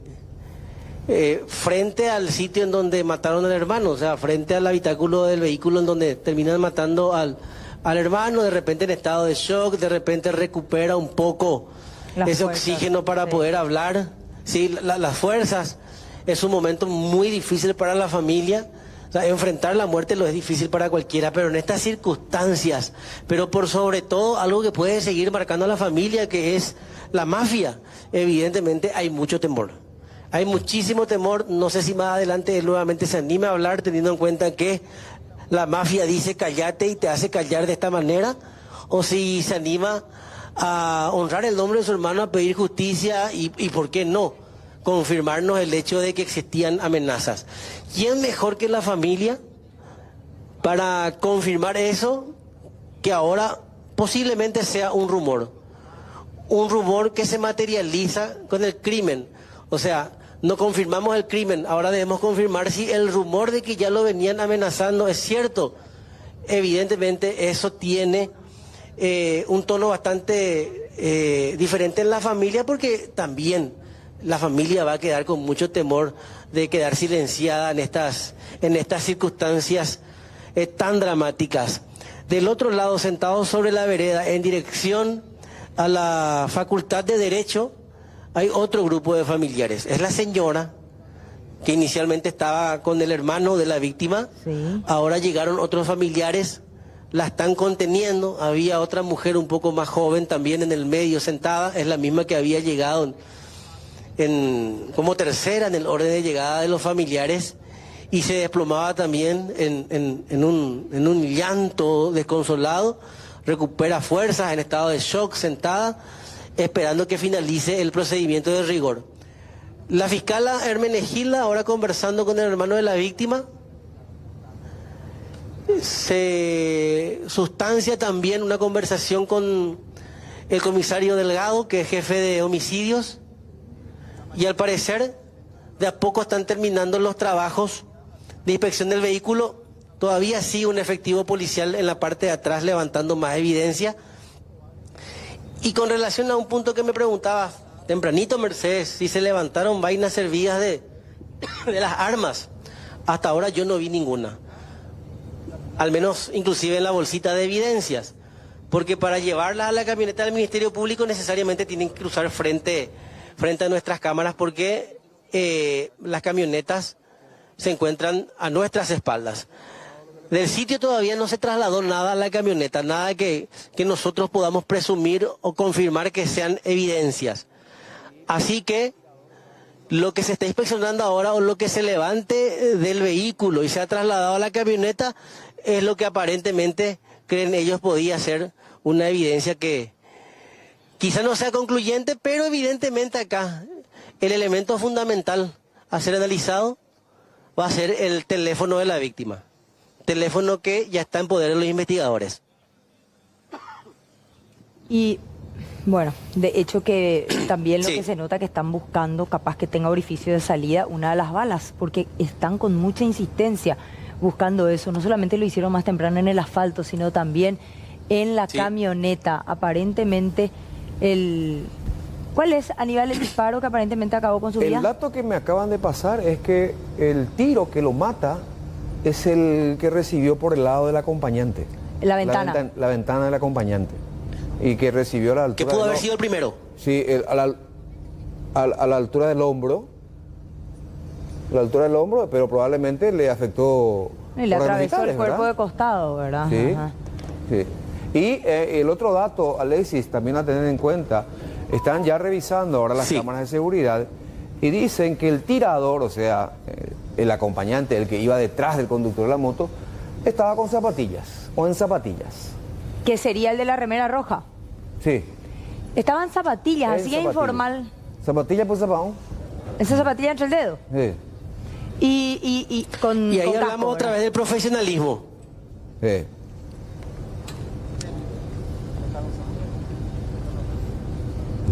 frente al sitio en donde mataron al hermano, o sea, frente al habitáculo del vehículo en donde terminan matando al hermano, de repente en estado de shock, de repente recupera un poco ese oxígeno para poder hablar. Sí, las fuerzas. Es un momento muy difícil para la familia. O sea, enfrentar la muerte lo es difícil para cualquiera, pero en estas circunstancias, pero por sobre todo algo que puede seguir marcando a la familia, que es la mafia, evidentemente hay mucho temor. Hay muchísimo temor. No sé si más adelante él nuevamente se anime a hablar, teniendo en cuenta que la mafia dice cállate y te hace callar de esta manera, o si se anima a honrar el nombre de su hermano, a pedir justicia y ¿por qué no?, confirmarnos el hecho de que existían amenazas. ¿Quién mejor que la familia para confirmar eso, que ahora posiblemente sea un rumor? Un rumor que se materializa con el crimen. O sea, no confirmamos el crimen, ahora debemos confirmar si el rumor de que ya lo venían amenazando es cierto. Evidentemente eso tiene un tono bastante diferente en la familia, porque también la familia va a quedar con mucho temor de quedar silenciada en estas circunstancias tan dramáticas. Del otro lado, sentados sobre la vereda en dirección a la Facultad de Derecho, hay otro grupo de familiares. Es la señora que inicialmente estaba con el hermano de la víctima. Sí. Ahora llegaron otros familiares, la están conteniendo. Había otra mujer un poco más joven también en el medio sentada, es la misma que había llegado como tercera en el orden de llegada de los familiares, y se desplomaba también en un llanto desconsolado. Recupera fuerzas en estado de shock, sentada, esperando que finalice el procedimiento de rigor. La fiscala Hermenegilda, ahora conversando con el hermano de la víctima, se sustancia también una conversación con el comisario Delgado, que es jefe de homicidios, y al parecer de a poco están terminando los trabajos de inspección del vehículo. Todavía sigue un efectivo policial en la parte de atrás levantando más evidencia. Y con relación a un punto que me preguntaba tempranito, Mercedes, si se levantaron vainas servidas de las armas, hasta ahora yo no vi ninguna. Al menos inclusive en la bolsita de evidencias, porque para llevarla a la camioneta del Ministerio Público necesariamente tienen que cruzar frente a nuestras cámaras, porque las camionetas se encuentran a nuestras espaldas. Del sitio todavía no se trasladó nada a la camioneta, nada que nosotros podamos presumir o confirmar que sean evidencias. Así que lo que se está inspeccionando ahora, o lo que se levante del vehículo y se ha trasladado a la camioneta, es lo que aparentemente creen ellos podía ser una evidencia que quizá no sea concluyente, pero evidentemente acá el elemento fundamental a ser analizado va a ser el teléfono de la víctima. Teléfono que ya está en poder de los investigadores. Y bueno, de hecho que también lo Sí. que se nota que están buscando, capaz que tenga orificio de salida, una de las balas, porque están con mucha insistencia buscando eso. No solamente lo hicieron más temprano en el asfalto, sino también en la Sí. camioneta. Aparentemente, ¿cuál es, Aníbal, el disparo que aparentemente acabó con su vida? El dato que me acaban de pasar es que el tiro que lo mata es el que recibió por el lado del acompañante. La ventana. La ventana del acompañante. Y que recibió a la altura... Que pudo del haber sido el primero. Sí, a la altura del hombro. La altura del hombro, pero probablemente le afectó... Y le órganos atravesó el vitales, cuerpo ¿verdad? de costado, ¿verdad? Sí, Ajá. sí. Y el otro dato, Alexis, también a tener en cuenta, están ya revisando ahora las Sí. cámaras de seguridad y dicen que el tirador, o sea, el acompañante, el que iba detrás del conductor de la moto, estaba con zapatillas o en zapatillas. Que sería el de la remera roja. Sí. Estaban zapatillas, en así es zapatillas. informal. Zapatilla por zapatón. Esa zapatilla entre el dedo. Sí. Y con Y ahí con casco, hablamos otra ¿verdad? vez del profesionalismo. Sí.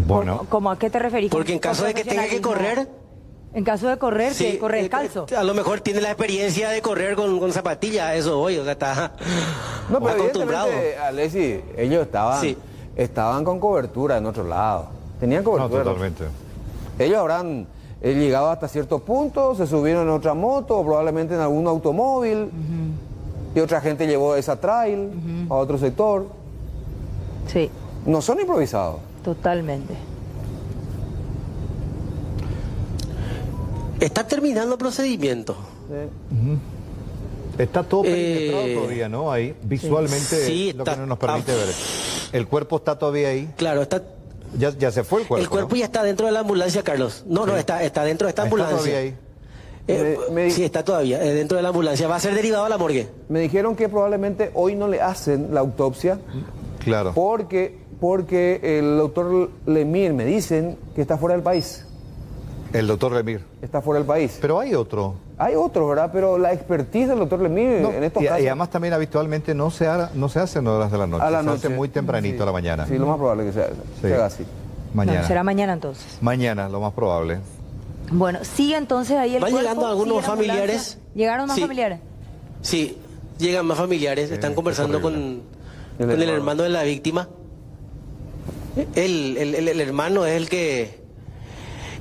Bueno, ¿Cómo a qué te referís? Porque en ¿Con caso de que tenga que profesionalismo? correr, En caso de correr, que corre descalzo. A lo mejor tiene la experiencia de correr con zapatillas, eso hoy, o sea, está No, pero acostumbrado. evidentemente, Alexis, ellos estaban con cobertura en otro lado. Tenían No, cobertura. totalmente. Ellos habrán llegado hasta cierto punto, se subieron en otra moto, o probablemente en algún automóvil, y otra gente llevó esa trail a otro sector. Sí, No son improvisados. totalmente. Está terminando el procedimiento. Está todo perimetrado todavía, ¿no? Ahí, visualmente, Sí, lo que está- no nos permite ver. El cuerpo está todavía ahí. Claro, está. Ya se fue el cuerpo. El cuerpo ¿no? ya está dentro de la ambulancia, Carlos. No, está dentro de esta Está ambulancia. todavía ahí. Sí, está todavía dentro de la ambulancia. Va a ser derivado a la morgue. Me dijeron que probablemente hoy no le hacen la autopsia Claro. porque el doctor Lemir me dicen que está fuera del país. El doctor Lemir. Está fuera del país. Pero hay otro. Hay otros, ¿verdad? Pero la expertise del doctor Lemir No, en estos y casos... además también habitualmente no se hace en horas de la noche. a la se noche. hace muy tempranito Sí. a la mañana. Sí, lo más probable que sea, Sí. se haga así. Mañana. Bueno, será mañana entonces. Mañana, lo más probable. Bueno, sigue entonces ahí el Van cuerpo, llegando algunos sigue la ambulancia. familiares. ¿Llegaron más Sí. familiares? Sí, llegan más familiares. Están qué conversando horrible. con el hermano de la víctima. El hermano es el que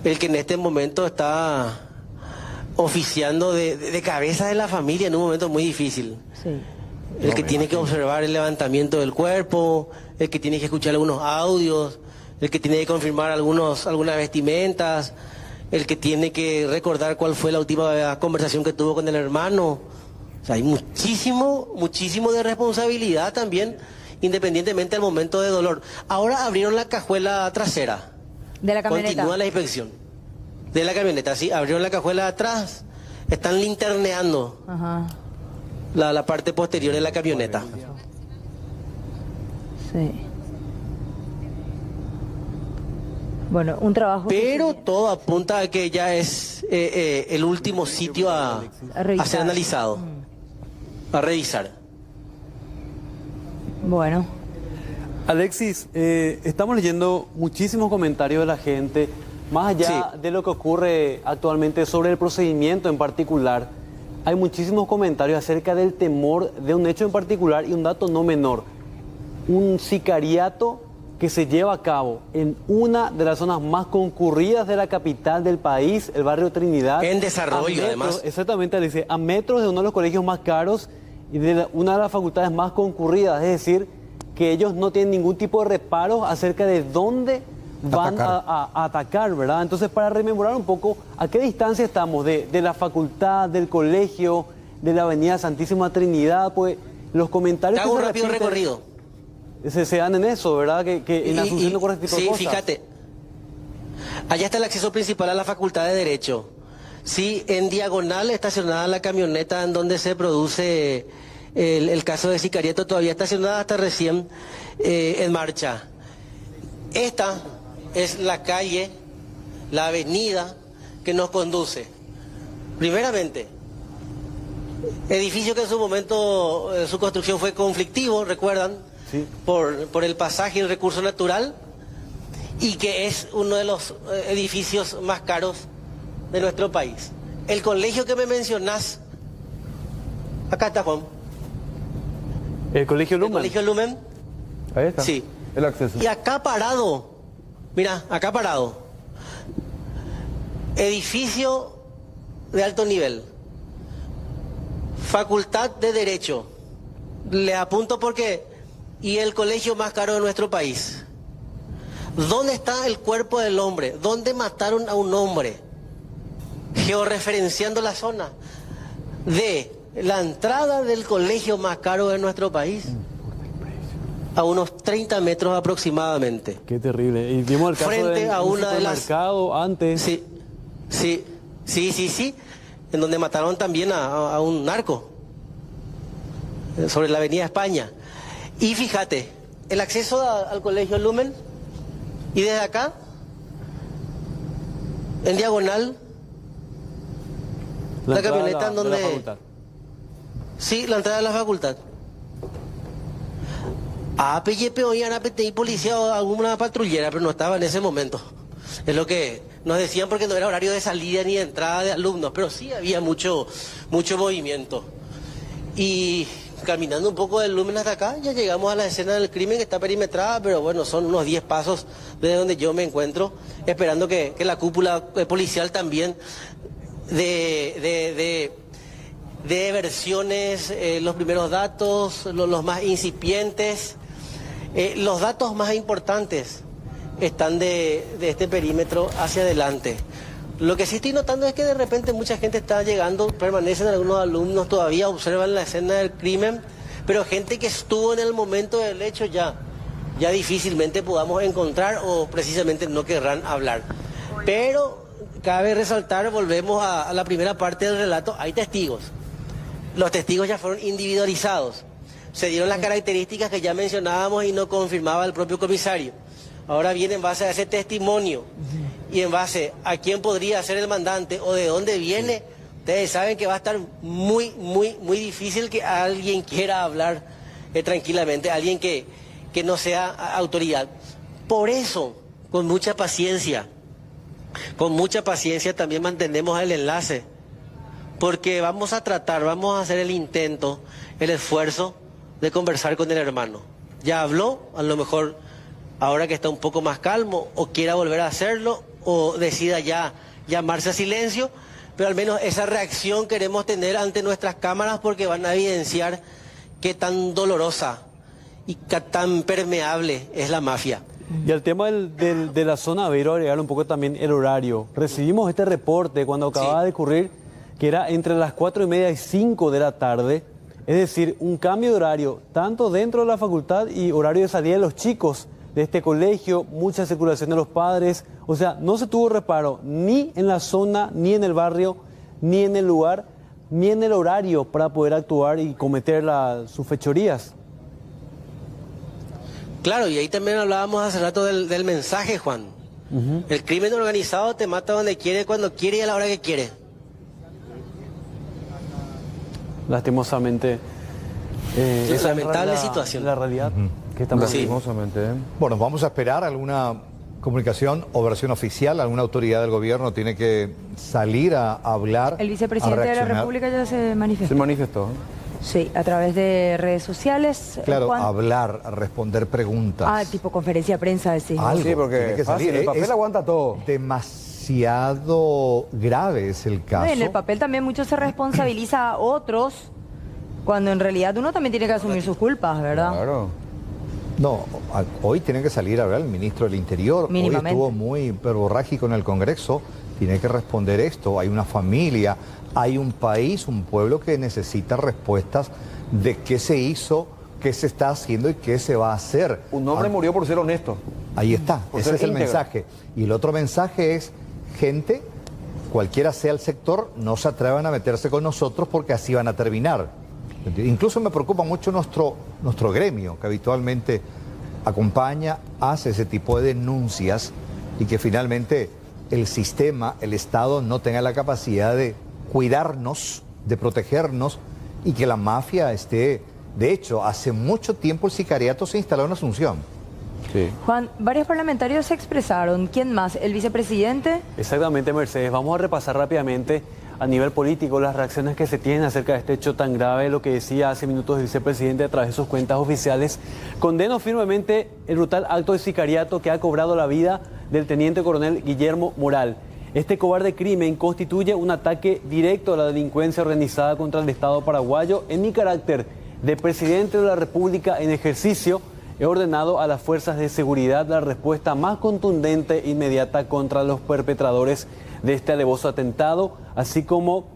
en este momento está oficiando de cabeza de la familia en un momento muy difícil. Sí. El que tiene que observar el levantamiento del cuerpo, el que tiene que escuchar algunos audios, el que tiene que confirmar algunas vestimentas, el que tiene que recordar cuál fue la última conversación que tuvo con el hermano. O sea, hay muchísimo de responsabilidad también, independientemente del momento de dolor. Ahora abrieron la cajuela trasera. De la camioneta. Continúa la inspección. De la camioneta, sí, abrieron la cajuela de atrás, están linterneando Ajá. la parte posterior de la camioneta. Sí. Bueno, un trabajo. Pero todo apunta a que ya es el último sitio a revisar. ser analizado, a revisar. Bueno, Alexis, estamos leyendo muchísimos comentarios de la gente, más allá de lo que ocurre actualmente sobre el procedimiento en particular. Hay muchísimos comentarios acerca del temor de un hecho en particular y un dato no menor. Un sicariato que se lleva a cabo en una de las zonas más concurridas de la capital del país, el barrio Trinidad. En desarrollo, además. Exactamente, dice, a metros de uno de los colegios más caros y de una de las facultades más concurridas. Es decir, que ellos no tienen ningún tipo de reparos acerca de dónde van a atacar, ¿verdad? Entonces, para rememorar un poco, ¿a qué distancia estamos de la facultad, del colegio, de la avenida Santísima Trinidad? Pues los comentarios... Te hago que un se rápido repiten recorrido. se dan en eso, ¿verdad? Que en Asunción no ocurre este tipo de Sí, cosas. fíjate. Allá está el acceso principal a la Facultad de Derecho. Sí, en diagonal estacionada la camioneta en donde se produce el caso de sicariato, todavía estacionada hasta recién en marcha. Esta es la calle, la avenida que nos conduce. Primeramente, edificio que en su momento su construcción fue conflictivo, ¿recuerdan? Sí. Por el pasaje y el recurso natural, y que es uno de los edificios más caros de nuestro país. El colegio que me mencionás, acá está, Juan. El colegio El Lumen. colegio Lumen. Ahí está. Sí. El acceso. Y acá parado, mira, acá parado, edificio de alto nivel, Facultad de Derecho, le apunto porque, y el colegio más caro de nuestro país. ¿Dónde está el cuerpo del hombre? ¿Dónde mataron a un hombre? Georreferenciando la zona de la entrada del colegio más caro de nuestro país, a unos 30 metros aproximadamente. Qué terrible. Y vimos el caso Frente a una de las- supermercado antes. Sí, en donde mataron también a un narco, sobre la avenida España. Y fíjate, el acceso al colegio Lumen, y desde acá, en diagonal, la entrada camioneta en de la donde... facultad. Sí, la entrada de la facultad. PYP oían a PTI policía o alguna patrullera, pero no estaba en ese momento. Es lo que nos decían, porque no era horario de salida ni de entrada de alumnos, pero sí había mucho movimiento. Y caminando un poco del Lumen hasta acá, ya llegamos a la escena del crimen, que está perimetrada, pero bueno, son unos 10 pasos de donde yo me encuentro, esperando que la cúpula policial también de versiones, los primeros datos, los más incipientes, los datos más importantes están de este perímetro hacia adelante. Lo que sí estoy notando es que de repente mucha gente está llegando, permanecen algunos alumnos todavía, observan la escena del crimen, pero gente que estuvo en el momento del hecho ya difícilmente podamos encontrar o precisamente no querrán hablar. Pero cabe resaltar, volvemos a la primera parte del relato, hay testigos. Los testigos ya fueron individualizados. Se dieron las características que ya mencionábamos y nos confirmaba el propio comisario. Ahora bien, en base a ese testimonio y en base a quién podría ser el mandante o de dónde viene, ustedes saben que va a estar muy difícil que alguien quiera hablar tranquilamente, alguien que no sea autoridad. Por eso, con mucha paciencia también mantenemos el enlace, porque vamos a hacer el intento, el esfuerzo de conversar con el hermano. Ya habló, a lo mejor ahora que está un poco más calmo, o quiera volver a hacerlo, o decida ya llamarse a silencio, pero al menos esa reacción queremos tener ante nuestras cámaras, porque van a evidenciar qué tan dolorosa y qué tan permeable es la mafia. Y al tema de la zona, quiero agregar un poco también el horario. Recibimos este reporte cuando acababa de ocurrir, que era entre las 4:30 y 5 de la tarde, es decir, un cambio de horario, tanto dentro de la facultad y horario de salida de los chicos de este colegio, mucha circulación de los padres, o sea, no se tuvo reparo ni en la zona, ni en el barrio, ni en el lugar, ni en el horario para poder actuar y cometer sus fechorías. Claro, y ahí también hablábamos hace rato del mensaje, Juan. El crimen organizado te mata donde quiere, cuando quiere y a la hora que quiere. Lastimosamente, Es lamentable situación. La realidad que estamos Lastimosamente. Bueno, vamos a esperar alguna comunicación o versión oficial. Alguna autoridad del gobierno tiene que salir a hablar. El vicepresidente de la República ya se manifestó. Se manifestó. Sí, a través de redes sociales. Claro, Juan. hablar, responder preguntas. Ah, tipo conferencia de prensa, decís. Algo Sí, porque tiene que fácil, salir. el papel Es aguanta todo. demasiado grave es el caso. No, en el papel también mucho se responsabiliza a otros, cuando en realidad uno también tiene que asumir sus culpas, ¿verdad? Claro. No, hoy tiene que salir a hablar el ministro del Interior. Mínimamente. Hoy estuvo muy verborrágico en el Congreso. Tiene que responder esto. Hay una familia, hay un país, un pueblo que necesita respuestas de qué se hizo, qué se está haciendo y qué se va a hacer. Un hombre murió por ser honesto. Ahí está, Por ese ser es el íntegro. mensaje. Y el otro mensaje es, gente, cualquiera sea el sector, no se atrevan a meterse con nosotros porque así van a terminar. Incluso me preocupa mucho nuestro gremio, que habitualmente acompaña, hace ese tipo de denuncias y que finalmente el sistema, el Estado no tenga la capacidad de cuidarnos, de protegernos y que la mafia esté... De hecho, hace mucho tiempo el sicariato se instaló en Asunción. Sí. Juan, varios parlamentarios se expresaron. ¿Quién más? ¿El vicepresidente? Exactamente, Mercedes. Vamos a repasar rápidamente a nivel político las reacciones que se tienen acerca de este hecho tan grave, lo que decía hace minutos el vicepresidente a través de sus cuentas oficiales. Condeno firmemente el brutal acto de sicariato que ha cobrado la vida del teniente coronel Guillermo Moral. Este cobarde crimen constituye un ataque directo a la delincuencia organizada contra el Estado paraguayo. En mi carácter de presidente de la República en ejercicio, he ordenado a las fuerzas de seguridad la respuesta más contundente e inmediata contra los perpetradores de este alevoso atentado, así como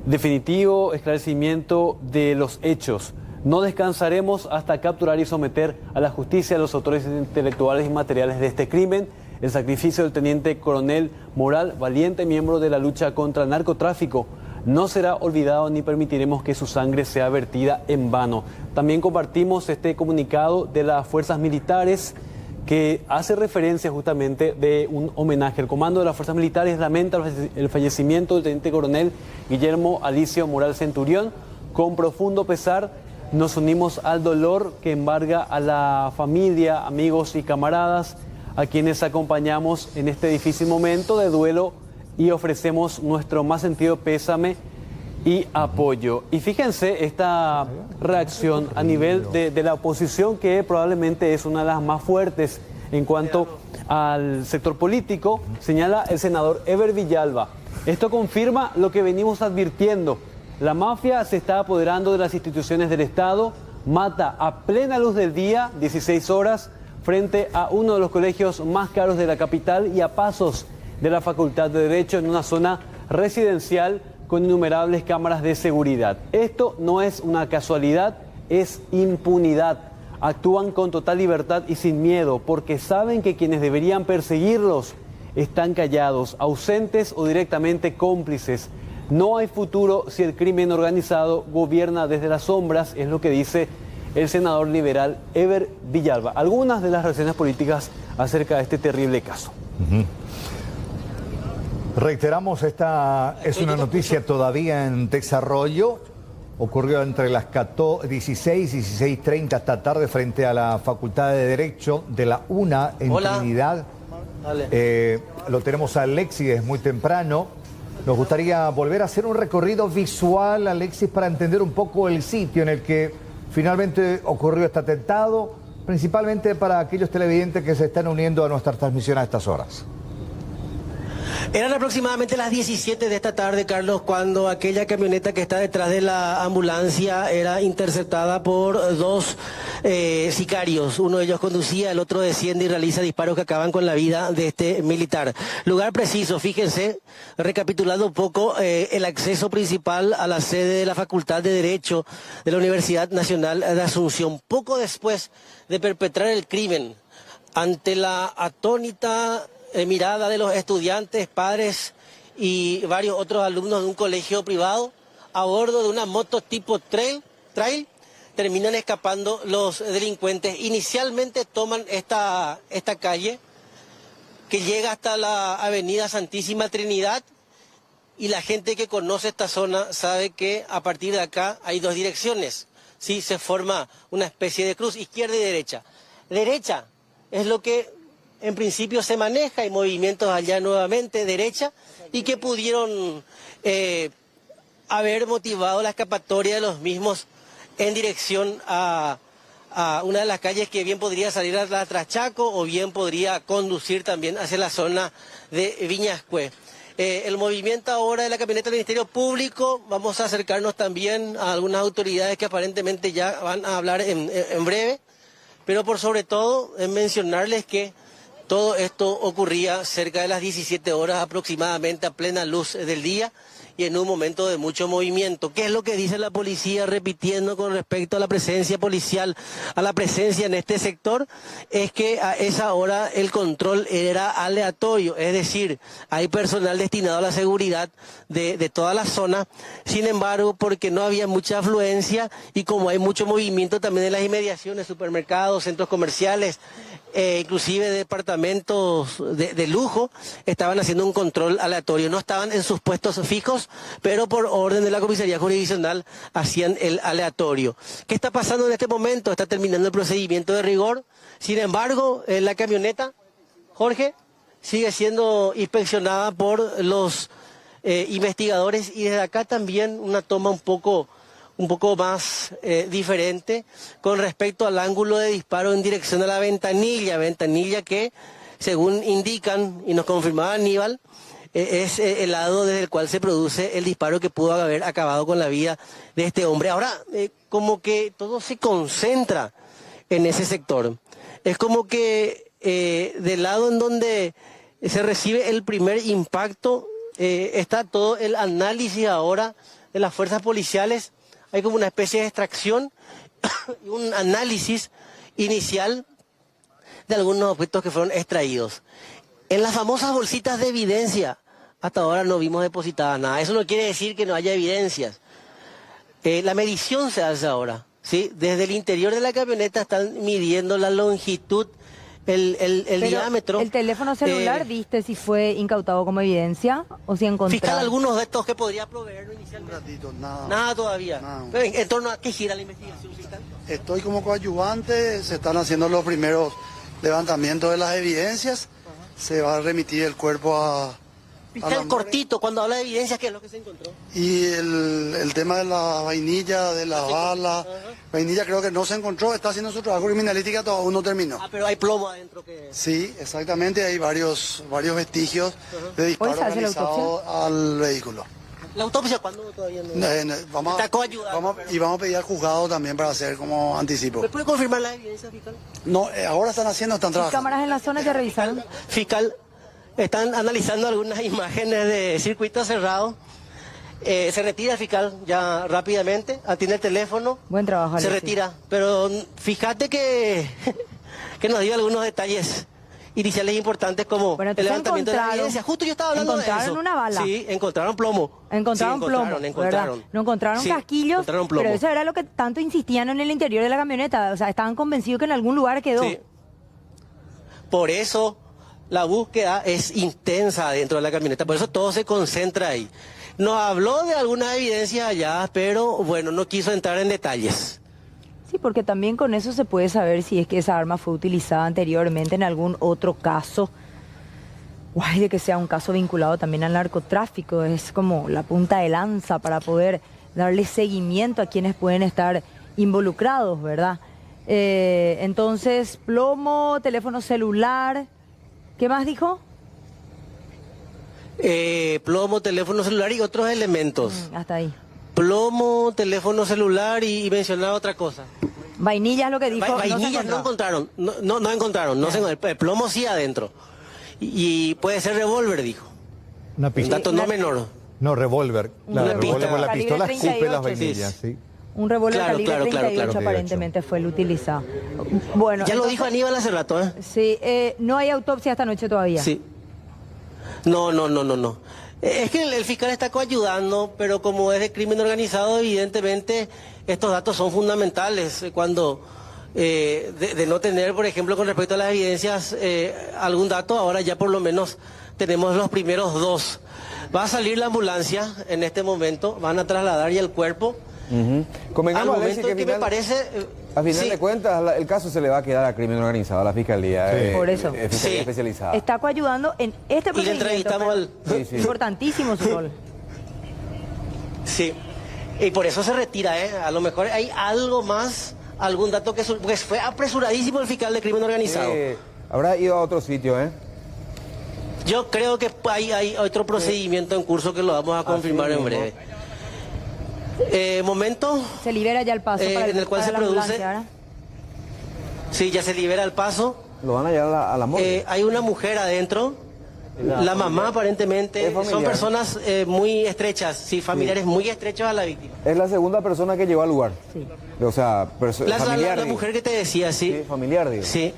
definitivo esclarecimiento de los hechos. No descansaremos hasta capturar y someter a la justicia a los autores intelectuales y materiales de este crimen. El sacrificio del teniente coronel Moral, valiente miembro de la lucha contra el narcotráfico, no será olvidado ni permitiremos que su sangre sea vertida en vano. También compartimos este comunicado de las fuerzas militares que hace referencia justamente de un homenaje. El Comando de las Fuerzas Militares lamenta el fallecimiento del teniente coronel Guillermo Alicio Moral Centurión. Con profundo pesar nos unimos al dolor que embarga a la familia, amigos y camaradas, a quienes acompañamos en este difícil momento de duelo y ofrecemos nuestro más sentido pésame y apoyo. Y fíjense esta reacción a nivel de la oposición, que probablemente es una de las más fuertes en cuanto al sector político, señala el senador Ever Villalba. Esto confirma lo que venimos advirtiendo. La mafia se está apoderando de las instituciones del Estado, mata a plena luz del día, 16 horas, frente a uno de los colegios más caros de la capital y a pasos de la Facultad de Derecho en una zona residencial con innumerables cámaras de seguridad. Esto no es una casualidad, es impunidad. Actúan con total libertad y sin miedo porque saben que quienes deberían perseguirlos están callados, ausentes o directamente cómplices. No hay futuro si el crimen organizado gobierna desde las sombras, es lo que dice el senador liberal Ever Villalba. Algunas de las reacciones políticas acerca de este terrible caso. Reiteramos, esta es una noticia todavía en desarrollo. Ocurrió entre las 16 y 16:30 esta tarde frente a la Facultad de Derecho de la UNA en Trinidad. Lo tenemos a Alexis, es muy temprano. Nos gustaría volver a hacer un recorrido visual, Alexis, para entender un poco el sitio en el que finalmente ocurrió este atentado, principalmente para aquellos televidentes que se están uniendo a nuestra transmisión a estas horas. Eran aproximadamente las 17 de esta tarde, Carlos, cuando aquella camioneta que está detrás de la ambulancia era interceptada por dos sicarios. Uno de ellos conducía, el otro desciende y realiza disparos que acaban con la vida de este militar. Lugar preciso, fíjense, recapitulando un poco, el acceso principal a la sede de la Facultad de Derecho de la Universidad Nacional de Asunción. Poco después de perpetrar el crimen, ante la atónita mirada de los estudiantes, padres y varios otros alumnos de un colegio privado, a bordo de una moto tipo trail, terminan escapando los delincuentes. Inicialmente toman esta calle que llega hasta la avenida Santísima Trinidad, y la gente que conoce esta zona sabe que a partir de acá hay dos direcciones. Sí, se forma una especie de cruz, izquierda y derecha. Derecha es lo que en principio se maneja, hay movimientos allá nuevamente, derecha, y que pudieron haber motivado la escapatoria de los mismos en dirección a una de las calles que bien podría salir a la Trachaco o bien podría conducir también hacia la zona de Viñascue. El movimiento ahora de la camioneta del Ministerio Público, vamos a acercarnos también a algunas autoridades que aparentemente ya van a hablar en breve, pero por sobre todo mencionarles que todo esto ocurría cerca de las 17 horas aproximadamente, a plena luz del día y en un momento de mucho movimiento. ¿Qué es lo que dice la policía repitiendo con respecto a la presencia policial, a la presencia en este sector? Es que a esa hora el control era aleatorio, es decir, hay personal destinado a la seguridad de toda la zona. Sin embargo, porque no había mucha afluencia y como hay mucho movimiento también en las inmediaciones, supermercados, centros comerciales, inclusive departamentos de lujo, estaban haciendo un control aleatorio. No estaban en sus puestos fijos, pero por orden de la comisaría jurisdiccional hacían el aleatorio. ¿Qué está pasando en este momento? Está terminando el procedimiento de rigor. Sin embargo, la camioneta, Jorge, sigue siendo inspeccionada por los investigadores, y desde acá también una toma un poco más diferente con respecto al ángulo de disparo en dirección a la ventanilla que, según indican y nos confirmaba Aníbal, es el lado desde el cual se produce el disparo que pudo haber acabado con la vida de este hombre. Ahora, como que todo se concentra en ese sector. Es como que del lado en donde se recibe el primer impacto, está todo el análisis ahora de las fuerzas policiales. Hay como una especie de extracción y un análisis inicial de algunos objetos que fueron extraídos. En las famosas bolsitas de evidencia, hasta ahora no vimos depositadas nada. Eso no quiere decir que no haya evidencias. La medición se hace ahora, ¿sí? Desde el interior de la camioneta están midiendo la longitud, el diámetro. ¿El teléfono celular viste si fue incautado como evidencia o si encontraron? Fiscal, algunos de estos que podría proveerlo inicialmente. Un ratito, nada. Nada todavía. Nada. Pero ¿en torno a qué gira la investigación, fiscal? Estoy como coadyuvante, se están haciendo los primeros levantamiento de las evidencias, se va a remitir el cuerpo a Fiscal, cortito, cuando habla de evidencias, ¿qué es lo que se encontró? Y el tema de la vainilla, de la bala, vainilla creo que no se encontró, está haciendo su trabajo criminalística, todavía no terminó. Ah, pero hay plomo adentro que... Sí, exactamente, hay varios vestigios de disparo realizado al vehículo. ¿La autopsia cuándo todavía no? Vamos a pedir al juzgado también para hacer como anticipo. ¿Me puede confirmar la evidencia, fiscal? No, ahora están trabajando. ¿Cámaras en la zona que revisaron? Fiscal, están analizando algunas imágenes de circuito cerrado. Se retira el fiscal ya rápidamente, atiende el teléfono. Buen trabajo, Alexis. Se retira, pero fíjate que nos dio algunos detalles iniciales importantes como el levantamiento de la evidencia. Justo yo estaba hablando de eso. ¿Encontraron una bala? Sí, encontraron plomo. Encontraron plomo, ¿verdad? No encontraron casquillos, pero eso era lo que tanto insistían en el interior de la camioneta. O sea, estaban convencidos que en algún lugar quedó. Sí. Por eso la búsqueda es intensa dentro de la camioneta, por eso todo se concentra ahí. Nos habló de algunas evidencias allá, pero bueno, no quiso entrar en detalles. Sí, porque también con eso se puede saber si es que esa arma fue utilizada anteriormente en algún otro caso. Guay, de que sea un caso vinculado también al narcotráfico, es como la punta de lanza para poder darle seguimiento a quienes pueden estar involucrados, ¿verdad? Entonces, plomo, teléfono celular, ¿qué más dijo? Plomo, teléfono celular y otros elementos. Hasta ahí. Plomo, teléfono celular y mencionaba otra cosa. Vainilla es lo que dijo. Vainillas no encontraron, no encontraron, el plomo sí adentro. Y puede ser revólver, dijo. Una pistola. Un dato no menor. No, revólver. Claro, revólver con la pistola escupe las vainillas, sí. Un revólver calibre 38 aparentemente fue el utilizado. Bueno, ya lo dijo Aníbal hace rato, ¿eh? Sí, no hay autopsia esta noche todavía. Sí. No. Es que el fiscal está coayudando, pero como es de crimen organizado, evidentemente estos datos son fundamentales. Cuando de no tener, por ejemplo, con respecto a las evidencias, algún dato, ahora ya por lo menos tenemos los primeros dos. Va a salir la ambulancia en este momento, van a trasladar ya el cuerpo. Convengamos, al Alexis, momento que me parece... A final de cuentas, el caso se le va a quedar a crimen organizado, a la Fiscalía. Por eso. Fiscalía especializada. Está coayudando en este procedimiento. Y le entrevistamos al... Importantísimo su rol. Sí. Y por eso se retira, ¿eh? A lo mejor hay algo más, algún dato que... Pues fue apresuradísimo el fiscal de crimen organizado. Habrá ido a otro sitio, ¿eh? Yo creo que hay otro procedimiento en curso que lo vamos a confirmar en breve. Momento. Se libera ya el paso para en el cual se produce. Sí, ya se libera el paso. Lo van a llevar a la morgue. Hay una mujer adentro. La mamá aparentemente. Son personas muy estrechas, sí, familiares muy estrechos a la víctima. Es la segunda persona que llegó al lugar. Sí. O sea, familiar. La mujer que te decía, sí. Sí, familiar, digo. Sí.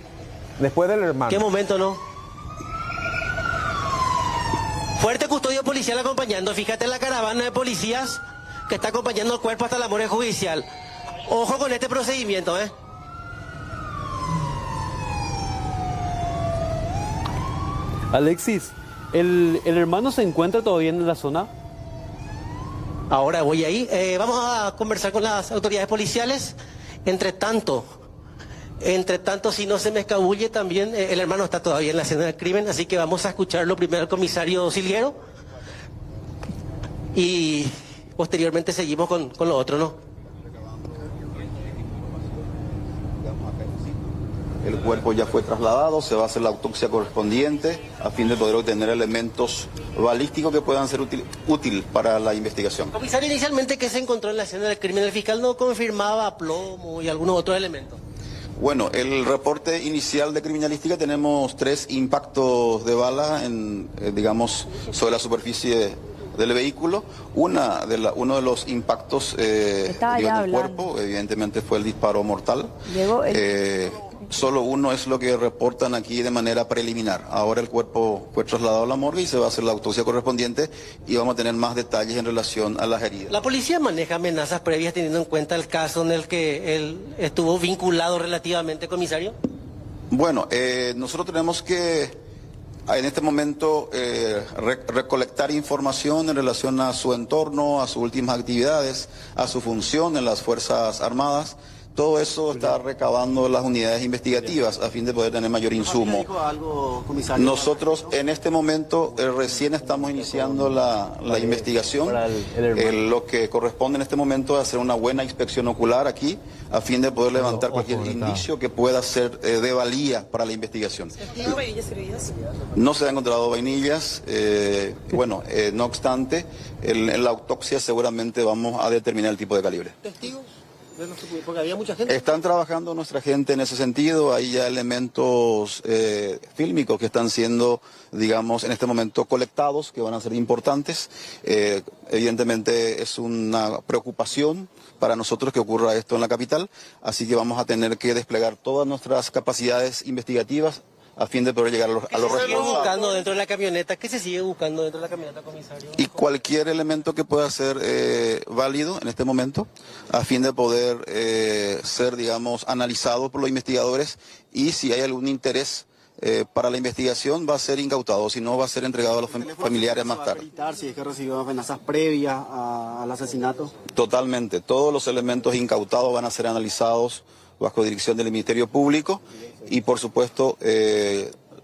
Después del hermano. ¿Qué momento, no? Fuerte custodio policial acompañando. Fíjate en la caravana de policías que está acompañando el cuerpo hasta la morgue judicial. Ojo con este procedimiento, ¿eh? Alexis, ¿el hermano se encuentra todavía en la zona? Ahora voy ahí. Vamos a conversar con las autoridades policiales. Entre tanto, si no se me escabulle también, el hermano está todavía en la escena del crimen, así que vamos a escucharlo primero al comisario Silguero y posteriormente seguimos con lo otro, ¿no? El cuerpo ya fue trasladado, se va a hacer la autopsia correspondiente a fin de poder obtener elementos balísticos que puedan ser útil para la investigación. Comisario, inicialmente, ¿qué se encontró en la escena del crimen? El fiscal no confirmaba plomo y algunos otros elementos. Bueno, el reporte inicial de criminalística tenemos 3 impactos de bala digamos, sobre la superficie del vehículo. Uno de los impactos en el cuerpo, evidentemente, fue el disparo mortal. Solo uno es lo que reportan aquí de manera preliminar. Ahora el cuerpo fue trasladado a la morgue y se va a hacer la autopsia correspondiente y vamos a tener más detalles en relación a las heridas. ¿La policía maneja amenazas previas teniendo en cuenta el caso en el que él estuvo vinculado relativamente, comisario? Bueno, nosotros tenemos que en este momento recolectar información en relación a su entorno, a sus últimas actividades, a su función en las Fuerzas Armadas. Todo eso está recabando las unidades investigativas a fin de poder tener mayor insumo. ¿Dijo algo, comisario? Nosotros en este momento recién estamos iniciando la investigación. Lo que corresponde en este momento es hacer una buena inspección ocular aquí a fin de poder levantar cualquier indicio que pueda ser de valía para la investigación. No se han encontrado vainillas. Bueno, no obstante, en la autopsia seguramente vamos a determinar el tipo de calibre. ¿Testigos? Porque había mucha gente. Están trabajando nuestra gente en ese sentido. Hay ya elementos fílmicos que están siendo, digamos, en este momento colectados, que van a ser importantes. Evidentemente es una preocupación para nosotros que ocurra esto en la capital, así que vamos a tener que desplegar todas nuestras capacidades investigativas a fin de poder llegar a los responsables. ¿Qué se sigue buscando dentro de la camioneta? ¿Qué se sigue buscando dentro de la camioneta, comisario? Y cualquier elemento que pueda ser válido en este momento, a fin de poder ser, digamos, analizado por los investigadores, y si hay algún interés para la investigación va a ser incautado, si no va a ser entregado a los familiares más tarde. Si es que recibió amenazas previas al asesinato. Totalmente, todos los elementos incautados van a ser analizados bajo dirección del Ministerio Público y por supuesto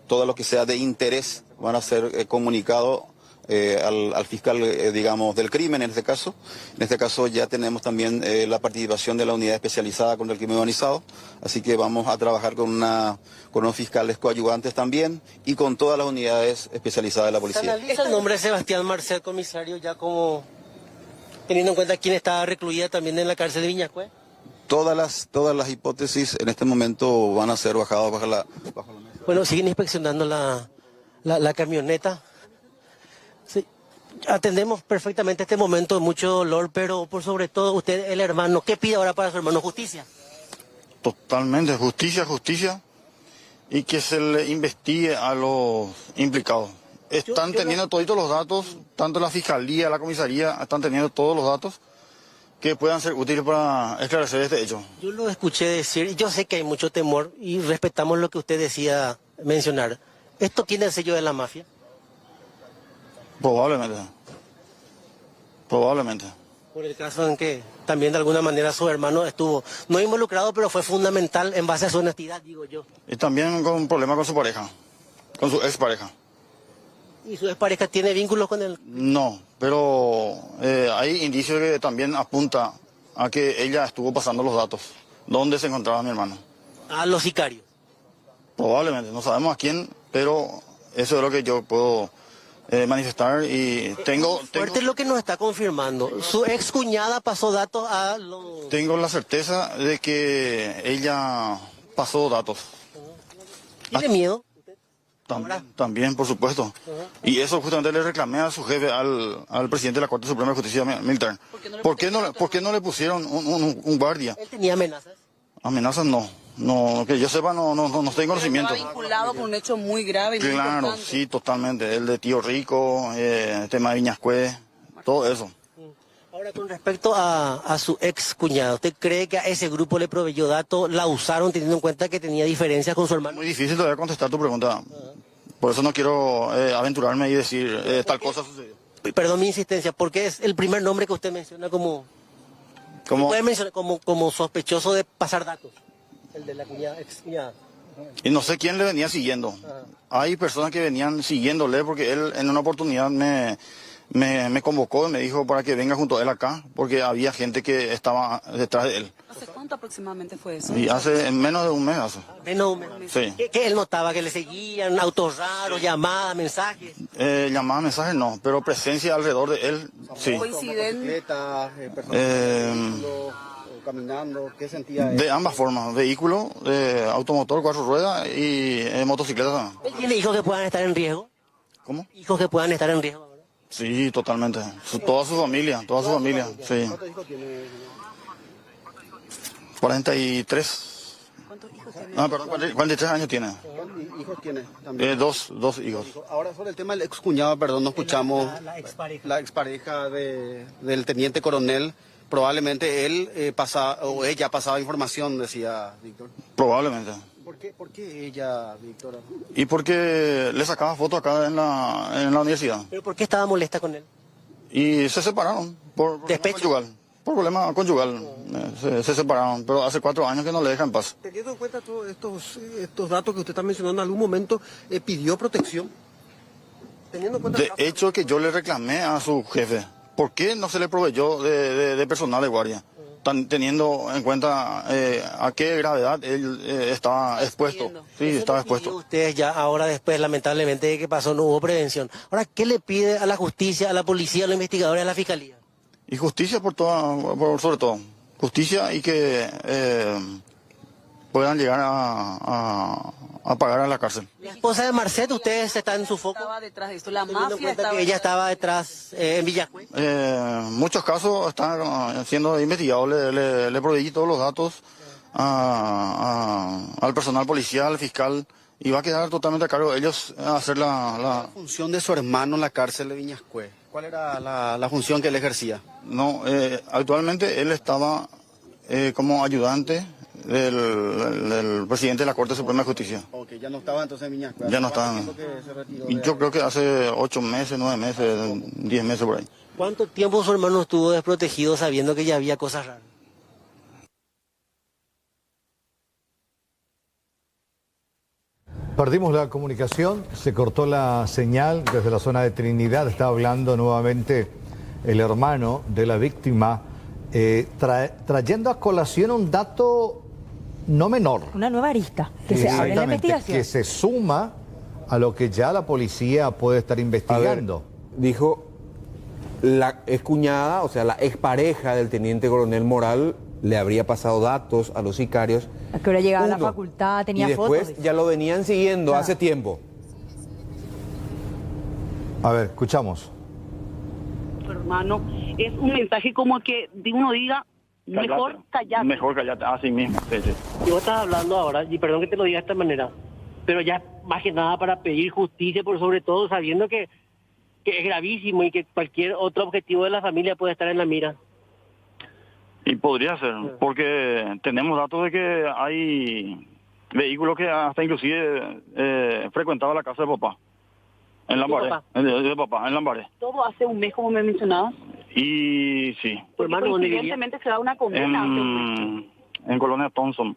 todo lo que sea de interés van a ser comunicados al fiscal, digamos, del crimen en este caso. En este caso ya tenemos también la participación de la unidad especializada contra el crimen organizado, así que vamos a trabajar con unos fiscales coadyuvantes también y con todas las unidades especializadas de la policía. ¿Se analiza el nombre de Sebastián Marcel, comisario, ya como teniendo en cuenta quién está recluida también en la cárcel de Viñascue? Todas las hipótesis en este momento van a ser bajadas bajo la mesa. Bueno, siguen inspeccionando la camioneta. Sí, atendemos perfectamente este momento de mucho dolor, pero por sobre todo usted, el hermano, ¿qué pide ahora para su hermano? ¿Justicia? Totalmente, justicia, y que se le investigue a los implicados. Están teniendo todos los datos, tanto la fiscalía, la comisaría, están teniendo todos los datos que puedan ser útiles para esclarecer este hecho. Yo lo escuché decir, y yo sé que hay mucho temor, y respetamos lo que usted decía mencionar. ¿Esto tiene el sello de la mafia? Probablemente. Por el caso en que también de alguna manera su hermano estuvo, no involucrado, pero fue fundamental en base a su honestidad, digo yo. Y también con un problema con su pareja, con su expareja. ¿Y su expareja tiene vínculos con él? No, pero hay indicios que también apunta a que ella estuvo pasando los datos. ¿Dónde se encontraba mi hermano? A los sicarios. Probablemente, no sabemos a quién, pero eso es lo que yo puedo manifestar y tengo... Fuerte es lo que nos está confirmando. Su ex cuñada pasó datos a los... Tengo la certeza de que ella pasó datos. ¿Tiene miedo? También, por supuesto. Y eso justamente le reclamé a su jefe, al presidente de la Corte Suprema de Justicia Militar. ¿Por qué no le pusieron un guardia? ¿Él tenía amenazas? Amenazas no. No, que yo sepa, no tengo conocimiento. Estaba vinculado con un hecho muy grave. Claro, sí, totalmente. El de Tío Rico, el tema de Viñascue, todo eso. Ahora, con respecto a su ex cuñado, ¿usted cree que a ese grupo le proveyó datos, la usaron teniendo en cuenta que tenía diferencias con su hermano? Muy difícil todavía contestar tu pregunta. Por eso no quiero aventurarme y decir tal cosa sucedió. Perdón mi insistencia, porque es el primer nombre que usted menciona como puede mencionar como sospechoso de pasar datos, el de la ex cuñada. Y no sé quién le venía siguiendo. Hay personas que venían siguiéndole porque él en una oportunidad me convocó y me dijo para que venga junto a él acá, porque había gente que estaba detrás de él. ¿Hace cuánto aproximadamente fue eso? Y hace menos de un mes. Menos de un mes. Sí. ¿Qué él notaba? ¿Que le seguían autos raros, llamadas, mensajes? Llamadas, mensajes no, pero presencia alrededor de él, sí. Bicicletas, caminando, ¿qué sentía él? De ambas formas, vehículo, automotor, 4 ruedas y motocicleta. ¿Él tiene hijos que puedan estar en riesgo? ¿Cómo? ¿Hijos que puedan estar en riesgo? Sí, totalmente. Toda su familia, sí. ¿Cuántos hijos tiene? 43. ¿Cuántos hijos tiene? Ah, perdón, 43 años tiene. ¿Cuántos hijos tiene también? Dos hijos. Ahora sobre el tema del excuñado, perdón, no escuchamos la expareja del teniente coronel. Probablemente él o ella pasaba información, decía Víctor. Probablemente. ¿Por qué ella, Víctor? Y porque le sacaba fotos acá en la universidad. ¿Pero por qué estaba molesta con él? Y se separaron por despecho. conyugal. por problema conyugal. Se separaron, pero hace 4 años que no le dejan en paz. Teniendo en cuenta todos estos datos que usted está mencionando, ¿en algún momento pidió protección? Teniendo en cuenta De hecho, que yo le reclamé a su jefe, ¿por qué no se le proveyó de personal de guardia? Teniendo en cuenta a qué gravedad él estaba expuesto. Sí, estaba expuesto. Ustedes ya ahora después, lamentablemente, de que pasó, no hubo prevención. Ahora, ¿qué le pide a la justicia, a la policía, a los investigadores, a la fiscalía? Y justicia sobre todo. Justicia y que puedan llegar a pagar a la cárcel. La esposa de Marcet, ustedes están en su foco. Estaba detrás de esto, la Teniendo en mafia cuenta estaba que ella estaba detrás en Villacue. Muchos casos están siendo investigados, le proveí todos los datos al personal policial, fiscal, y va a quedar totalmente a cargo de ellos hacer la función de su hermano en la cárcel de Viñascue. ¿Cuál era la función que él ejercía? No, actualmente él estaba como ayudante del presidente de la Corte Suprema de Justicia. Ok, ya no estaba entonces en Viñascue. Ya no estaba. Y yo creo que hace 8 meses, 9 meses, 10 meses por ahí. ¿Cuánto tiempo su hermano estuvo desprotegido sabiendo que ya había cosas raras? Perdimos la comunicación, se cortó la señal desde la zona de Trinidad. Está hablando nuevamente el hermano de la víctima, trayendo a colación un dato no menor. Una nueva arista que se abre en la investigación. Que se suma a lo que ya la policía puede estar investigando. A ver, dijo la excuñada, o sea, la expareja del teniente coronel Moral, le habría pasado datos a los sicarios. A que hora llegaba a la facultad, tenía fotos. Y después ya lo venían siguiendo hace tiempo. A ver, escuchamos. Hermano, es un mensaje como que uno diga, mejor callate. Mejor callate, así mismo. Sí, sí. Y vos estás hablando ahora, y perdón que te lo diga de esta manera, pero ya más que nada para pedir justicia, por sobre todo sabiendo que es gravísimo y que cualquier otro objetivo de la familia puede estar en la mira. Y podría ser, porque tenemos datos de que hay vehículos que hasta inclusive frecuentaban la casa de papá, en Lambaré, de papá, en Lambaré. Todo hace un mes, como me mencionabas. Y sí. Hermano, coincidentemente se da una condena hace un mes. En Colonia Thompson.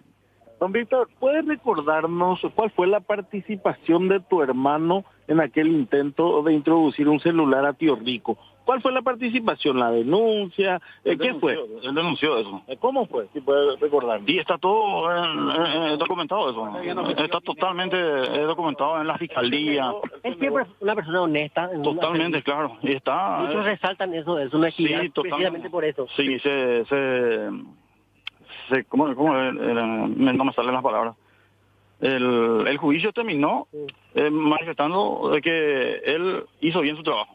Don Víctor, ¿puedes recordarnos cuál fue la participación de tu hermano en aquel intento de introducir un celular a Tío Rico? ¿Cuál fue la participación? ¿La denuncia? ¿Qué fue? Él denunció eso. ¿Cómo fue? Si puedes recordar. Y está todo documentado eso. Está totalmente documentado en la fiscalía. Es siempre una persona honesta. Totalmente, claro. Y está. Muchos resaltan eso, es una actividad precisamente por eso. Sí, ¿cómo no me salen las palabras? El juicio terminó manifestando de que él hizo bien su trabajo.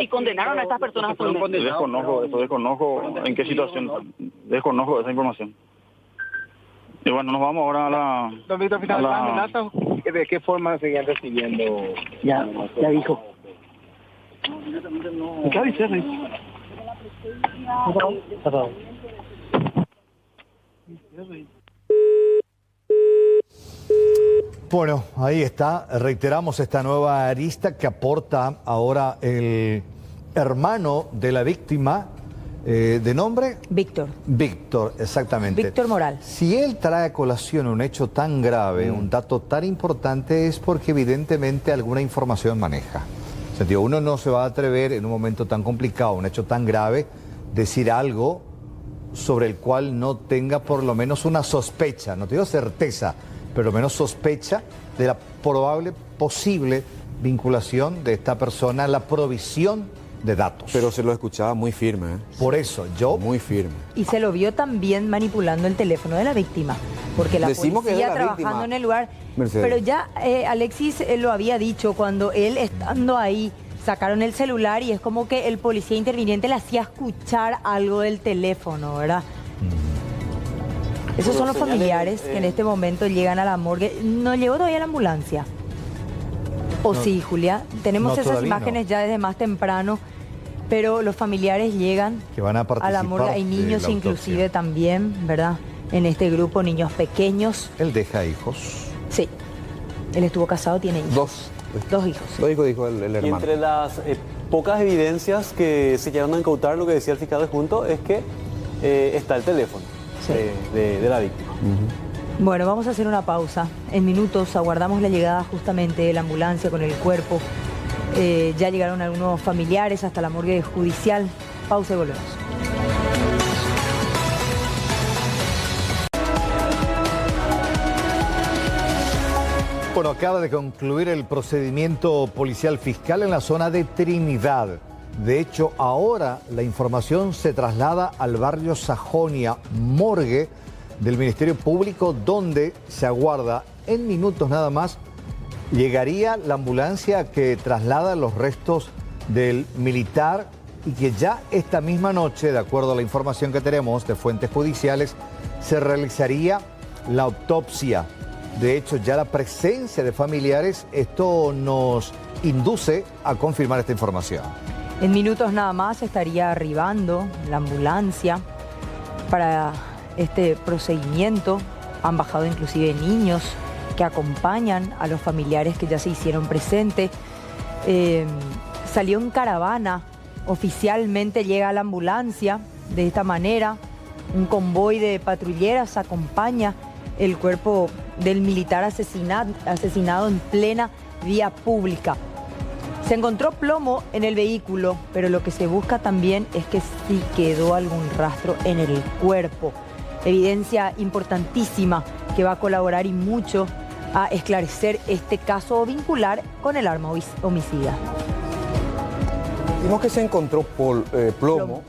Y condenaron a estas personas. Desconozco en qué situación, desconozco esa información. Y bueno, nos vamos ahora a la... Don Víctor, ¿de qué forma seguían recibiendo? Ya dijo. ¿Qué avisé, Rey? Bueno, ahí está, reiteramos esta nueva arista que aporta ahora el hermano de la víctima, ¿de nombre? Víctor. Víctor, exactamente. Víctor Moral. Si él trae a colación un hecho tan grave, un dato tan importante, es porque evidentemente alguna información maneja. O sea, tío, uno no se va a atrever en un momento tan complicado, un hecho tan grave, decir algo sobre el cual no tenga por lo menos una sospecha, no te digo certeza, pero menos sospecha de la probable, posible vinculación de esta persona a la provisión de datos. Pero se lo escuchaba muy firme, ¿eh? Por eso, yo... Muy firme. Y se lo vio también manipulando el teléfono de la víctima, porque la Decimos policía que es de la trabajando víctima, en el lugar... Mercedes. Pero ya Alexis lo había dicho, cuando él estando ahí, sacaron el celular y es como que el policía interviniente le hacía escuchar algo del teléfono, ¿verdad? Esos son los familiares que en este momento llegan a la morgue. ¿No llegó todavía la ambulancia? ¿O No, sí, Julia? Tenemos no, esas imágenes ya desde más temprano, pero los familiares llegan que van a la morgue. Hay niños inclusive también, ¿verdad? En este grupo, niños pequeños. ¿Él deja hijos? Sí. Él estuvo casado, tiene hijos. Dos hijos, dijo el hermano. Y entre las pocas evidencias que se llegaron a incautar, lo que decía el fiscal adjunto, es que está el teléfono de la víctima. Bueno, vamos a hacer una pausa. En minutos aguardamos la llegada justamente de la ambulancia con el cuerpo. Ya llegaron algunos familiares hasta la morgue judicial. Pausa y volvemos. Bueno, acaba de concluir el procedimiento policial fiscal en la zona de Trinidad. De hecho, ahora la información se traslada al barrio Sajonia, morgue del Ministerio Público, donde se aguarda en minutos nada más. Llegaría la ambulancia que traslada los restos del militar y que ya esta misma noche, de acuerdo a la información que tenemos de fuentes judiciales, se realizaría la autopsia. De hecho, ya la presencia de familiares, esto nos induce a confirmar esta información. En minutos nada más estaría arribando la ambulancia para este procedimiento. Han bajado inclusive niños que acompañan a los familiares que ya se hicieron presentes. Salió en caravana, oficialmente llega la ambulancia de esta manera. Un convoy de patrulleras acompaña el cuerpo del militar asesinado en plena vía pública. Se encontró plomo en el vehículo, pero lo que se busca también es que sí quedó algún rastro en el cuerpo. Evidencia importantísima que va a colaborar y mucho a esclarecer este caso o vincular con el arma homicida. Vimos que se encontró plomo,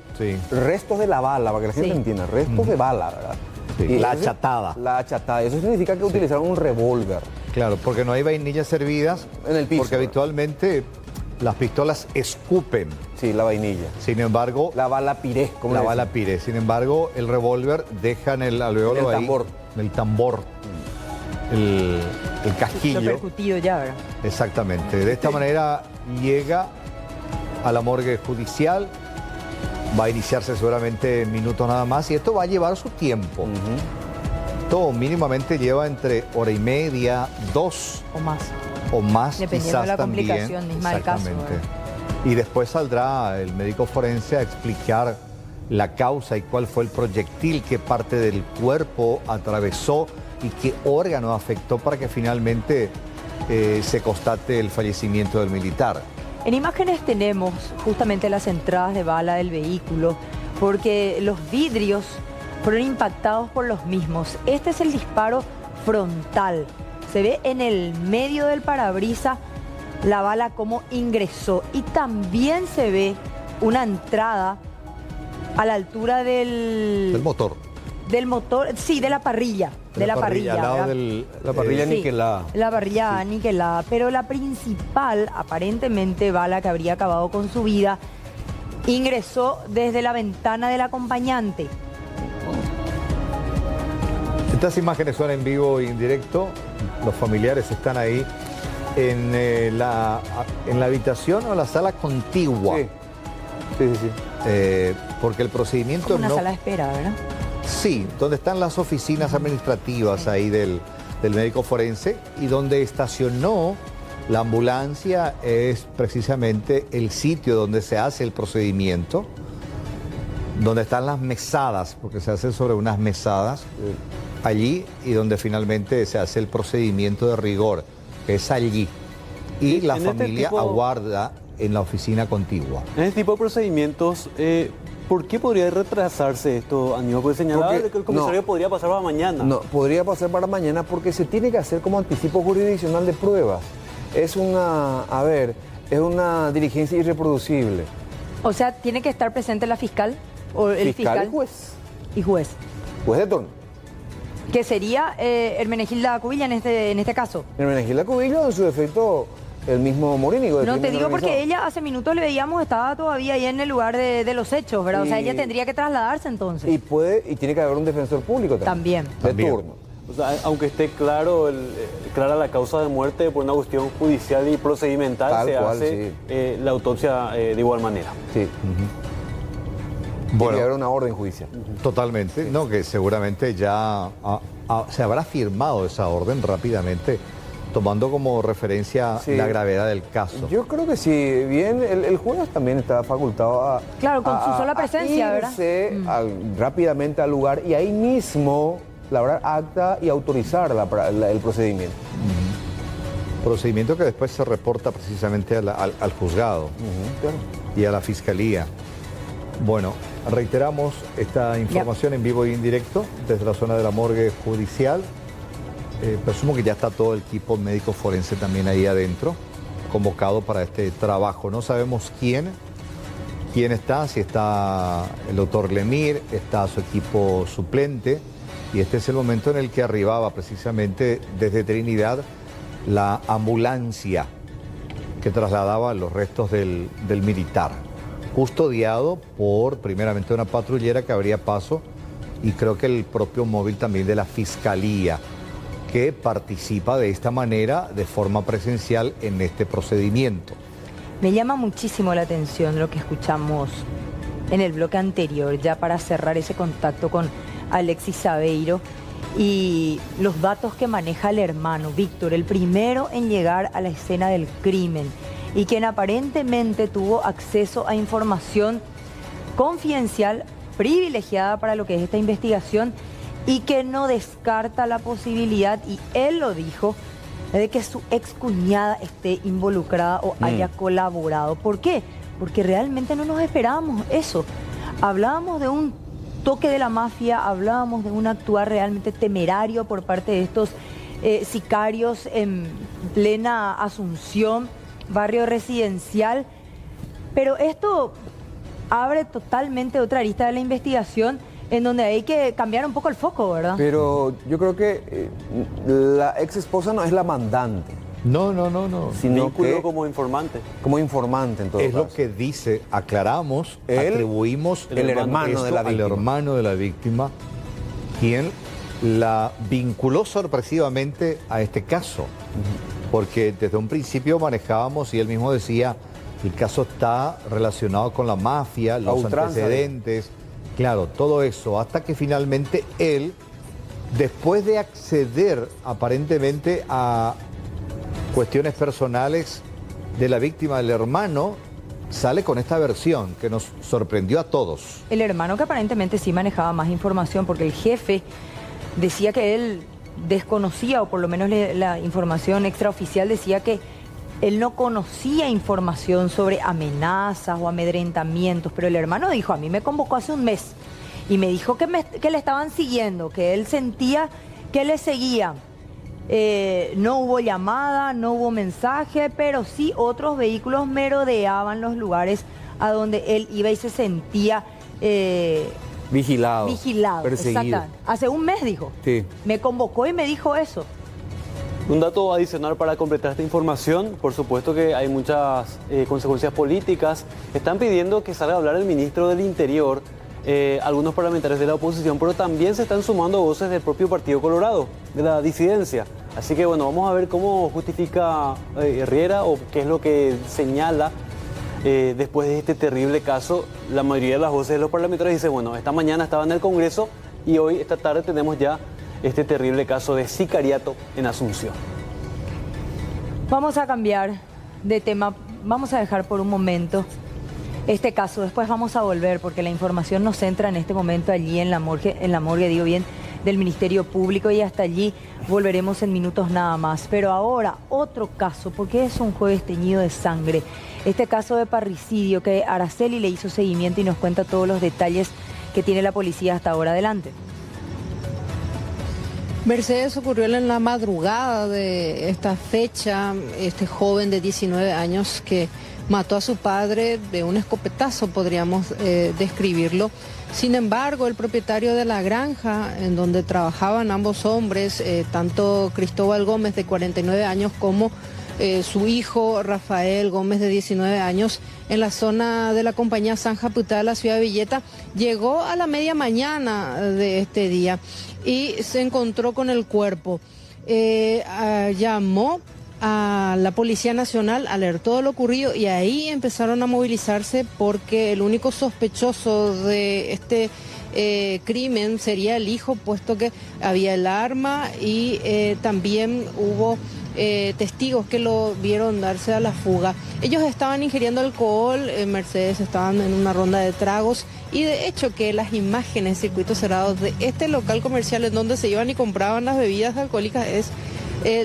restos de la bala, para que la gente entienda, restos de bala, ¿verdad? Sí, la achatada. La achatada. Eso significa que utilizaron un revólver. Claro, porque no hay vainillas servidas en el piso. Porque habitualmente las pistolas escupen. Sí, la vainilla. Sin embargo, la bala piré. Como la bala piré. Sin embargo, el revólver deja en el alveolo ahí. El tambor. El casquillo. Lo percutido ya, ¿verdad? Exactamente. De esta manera llega a la morgue judicial. Va a iniciarse seguramente en minutos nada más y esto va a llevar su tiempo. Todo mínimamente lleva entre hora y media, 2 o más dependiendo quizás de la también. complicación misma del caso. Y después saldrá el médico forense a explicar la causa y cuál fue el proyectil, qué parte del cuerpo atravesó y qué órgano afectó para que finalmente se constate el fallecimiento del militar. En imágenes tenemos justamente las entradas de bala del vehículo porque los vidrios fueron impactados por los mismos. Este es el disparo frontal. Se ve en el medio del parabrisas la bala cómo ingresó y también se ve una entrada a la altura del motor. Del motor, sí, de la parrilla. De la parrilla, al lado de la parrilla aniquilada. La parrilla aniquilada, pero la principal, aparentemente bala que habría acabado con su vida, ingresó desde la ventana del acompañante. Estas imágenes son en vivo e en directo. Los familiares están ahí en la habitación o la sala contigua. Sí. Porque el procedimiento como una sala de espera, ¿verdad? Sí, donde están las oficinas administrativas ahí del médico forense y donde estacionó la ambulancia es precisamente el sitio donde se hace el procedimiento, donde están las mesadas, porque se hace sobre unas mesadas allí y donde finalmente se hace el procedimiento de rigor, que es allí. Y la familia aguarda en la oficina contigua. En este tipo de procedimientos, ¿por qué podría retrasarse esto, Aníbal? Porque señalaba que el comisario podría pasar para mañana. No, podría pasar para mañana porque se tiene que hacer como anticipo jurisdiccional de pruebas. Es es una diligencia irreproducible. O sea, ¿tiene que estar presente la fiscal? ¿O el fiscal? Y juez. Y juez. Juez de turno. Que sería Hermenegilda Cubillo en este caso. Hermenegilda Cubillo, en su defecto, el mismo Morínigo. No, te digo porque ella hace minutos le veíamos, estaba todavía ahí en el lugar de los hechos, ¿verdad? O sea, ella tendría que trasladarse entonces. Y tiene que haber un defensor público también. De turno. O sea, aunque esté clara la causa de muerte por una cuestión judicial y procedimental, se hace la autopsia de igual manera. Sí. Bueno, tiene que haber una orden judicial. Totalmente, no, que seguramente ya se habrá firmado esa orden rápidamente tomando como referencia Sí. la gravedad del caso. Yo creo que sí, bien, el juez también está facultado a... Claro, con su sola presencia, ¿verdad? irse rápidamente al lugar y ahí mismo labrar acta y autorizar el procedimiento. Procedimiento que después se reporta precisamente al juzgado Claro. y a la fiscalía. Bueno, reiteramos esta información en vivo y en directo desde la zona de la morgue judicial. Presumo que ya está todo el equipo médico forense también ahí adentro, convocado para este trabajo. No sabemos quién está, si está el doctor Lemir, está su equipo suplente, y este es el momento en el que arribaba precisamente desde Trinidad la ambulancia que trasladaba los restos del militar, custodiado por primeramente una patrullera que abría paso y creo que el propio móvil también de la fiscalía, que participa de esta manera de forma presencial en este procedimiento. Me llama muchísimo la atención lo que escuchamos en el bloque anterior, ya para cerrar ese contacto con Alexis Sabeiro, y los datos que maneja el hermano Víctor, el primero en llegar a la escena del crimen y quien aparentemente tuvo acceso a información confidencial, privilegiada para lo que es esta investigación, y que no descarta la posibilidad, y él lo dijo, de que su excuñada esté involucrada o haya colaborado. ¿Por qué? Porque realmente no nos esperábamos eso. Hablábamos de un toque de la mafia, hablábamos de un actuar realmente temerario por parte de estos sicarios en plena Asunción, barrio residencial, pero esto abre totalmente otra arista de la investigación, en donde hay que cambiar un poco el foco, ¿verdad? Pero yo creo que la ex esposa no es la mandante. No. Sino Vínculo que como informante. como informante en todo Es caso. lo que dice, aclaramos, Él, atribuimos el hermano de la al víctima. hermano de la víctima, quien la vinculó sorpresivamente a este caso. Porque desde un principio manejábamos, y él mismo decía, el caso está relacionado con la mafia, los ultranza, antecedentes, claro, todo eso, hasta que finalmente él, después de acceder aparentemente a cuestiones personales de la víctima, del hermano, sale con esta versión que nos sorprendió a todos. El hermano, que aparentemente sí manejaba más información, porque el jefe decía que él desconocía, o por lo menos la información extraoficial decía que él no conocía información sobre amenazas o amedrentamientos, pero el hermano dijo, a mí me convocó hace un mes y me dijo que le estaban siguiendo, que él sentía que le seguían. No hubo llamada, no hubo mensaje, pero sí otros vehículos merodeaban los lugares a donde él iba y se sentía vigilado, perseguido. Exactamente. Hace un mes dijo. Sí. Me convocó y me dijo eso. Un dato adicional para completar esta información, por supuesto que hay muchas consecuencias políticas. Están pidiendo que salga a hablar el ministro del Interior, algunos parlamentarios de la oposición, pero también se están sumando voces del propio Partido Colorado, de la disidencia. Así que bueno, vamos a ver cómo justifica Herrera o qué es lo que señala después de este terrible caso. La mayoría de las voces de los parlamentarios dicen, bueno, esta mañana estaba en el Congreso y hoy, esta tarde, tenemos ya este terrible caso de sicariato en Asunción. Vamos a cambiar de tema, vamos a dejar por un momento este caso, después vamos a volver porque la información nos centra en este momento allí en la morgue, digo bien, del Ministerio Público, y hasta allí volveremos en minutos nada más. Pero ahora otro caso, porque es un jueves teñido de sangre, este caso de parricidio que Araceli le hizo seguimiento y nos cuenta todos los detalles que tiene la policía hasta ahora. Adelante. Mercedes, ocurrió en la madrugada de esta fecha, este joven de 19 años que mató a su padre de un escopetazo, podríamos describirlo. Sin embargo, el propietario de la granja en donde trabajaban ambos hombres, tanto Cristóbal Gómez de 49 años como su hijo Rafael Gómez de 19 años, en la zona de la compañía San Japutá de la ciudad de Villeta, llegó a la media mañana de este día y se encontró con el cuerpo. Llamó a la Policía Nacional, alertó de lo ocurrido y ahí empezaron a movilizarse porque el único sospechoso de este crimen sería el hijo, puesto que había el arma y también hubo testigos que lo vieron darse a la fuga. Ellos estaban ingiriendo alcohol, Mercedes estaban en una ronda de tragos y de hecho que las imágenes, circuitos cerrados de este local comercial en donde se iban y compraban las bebidas alcohólicas es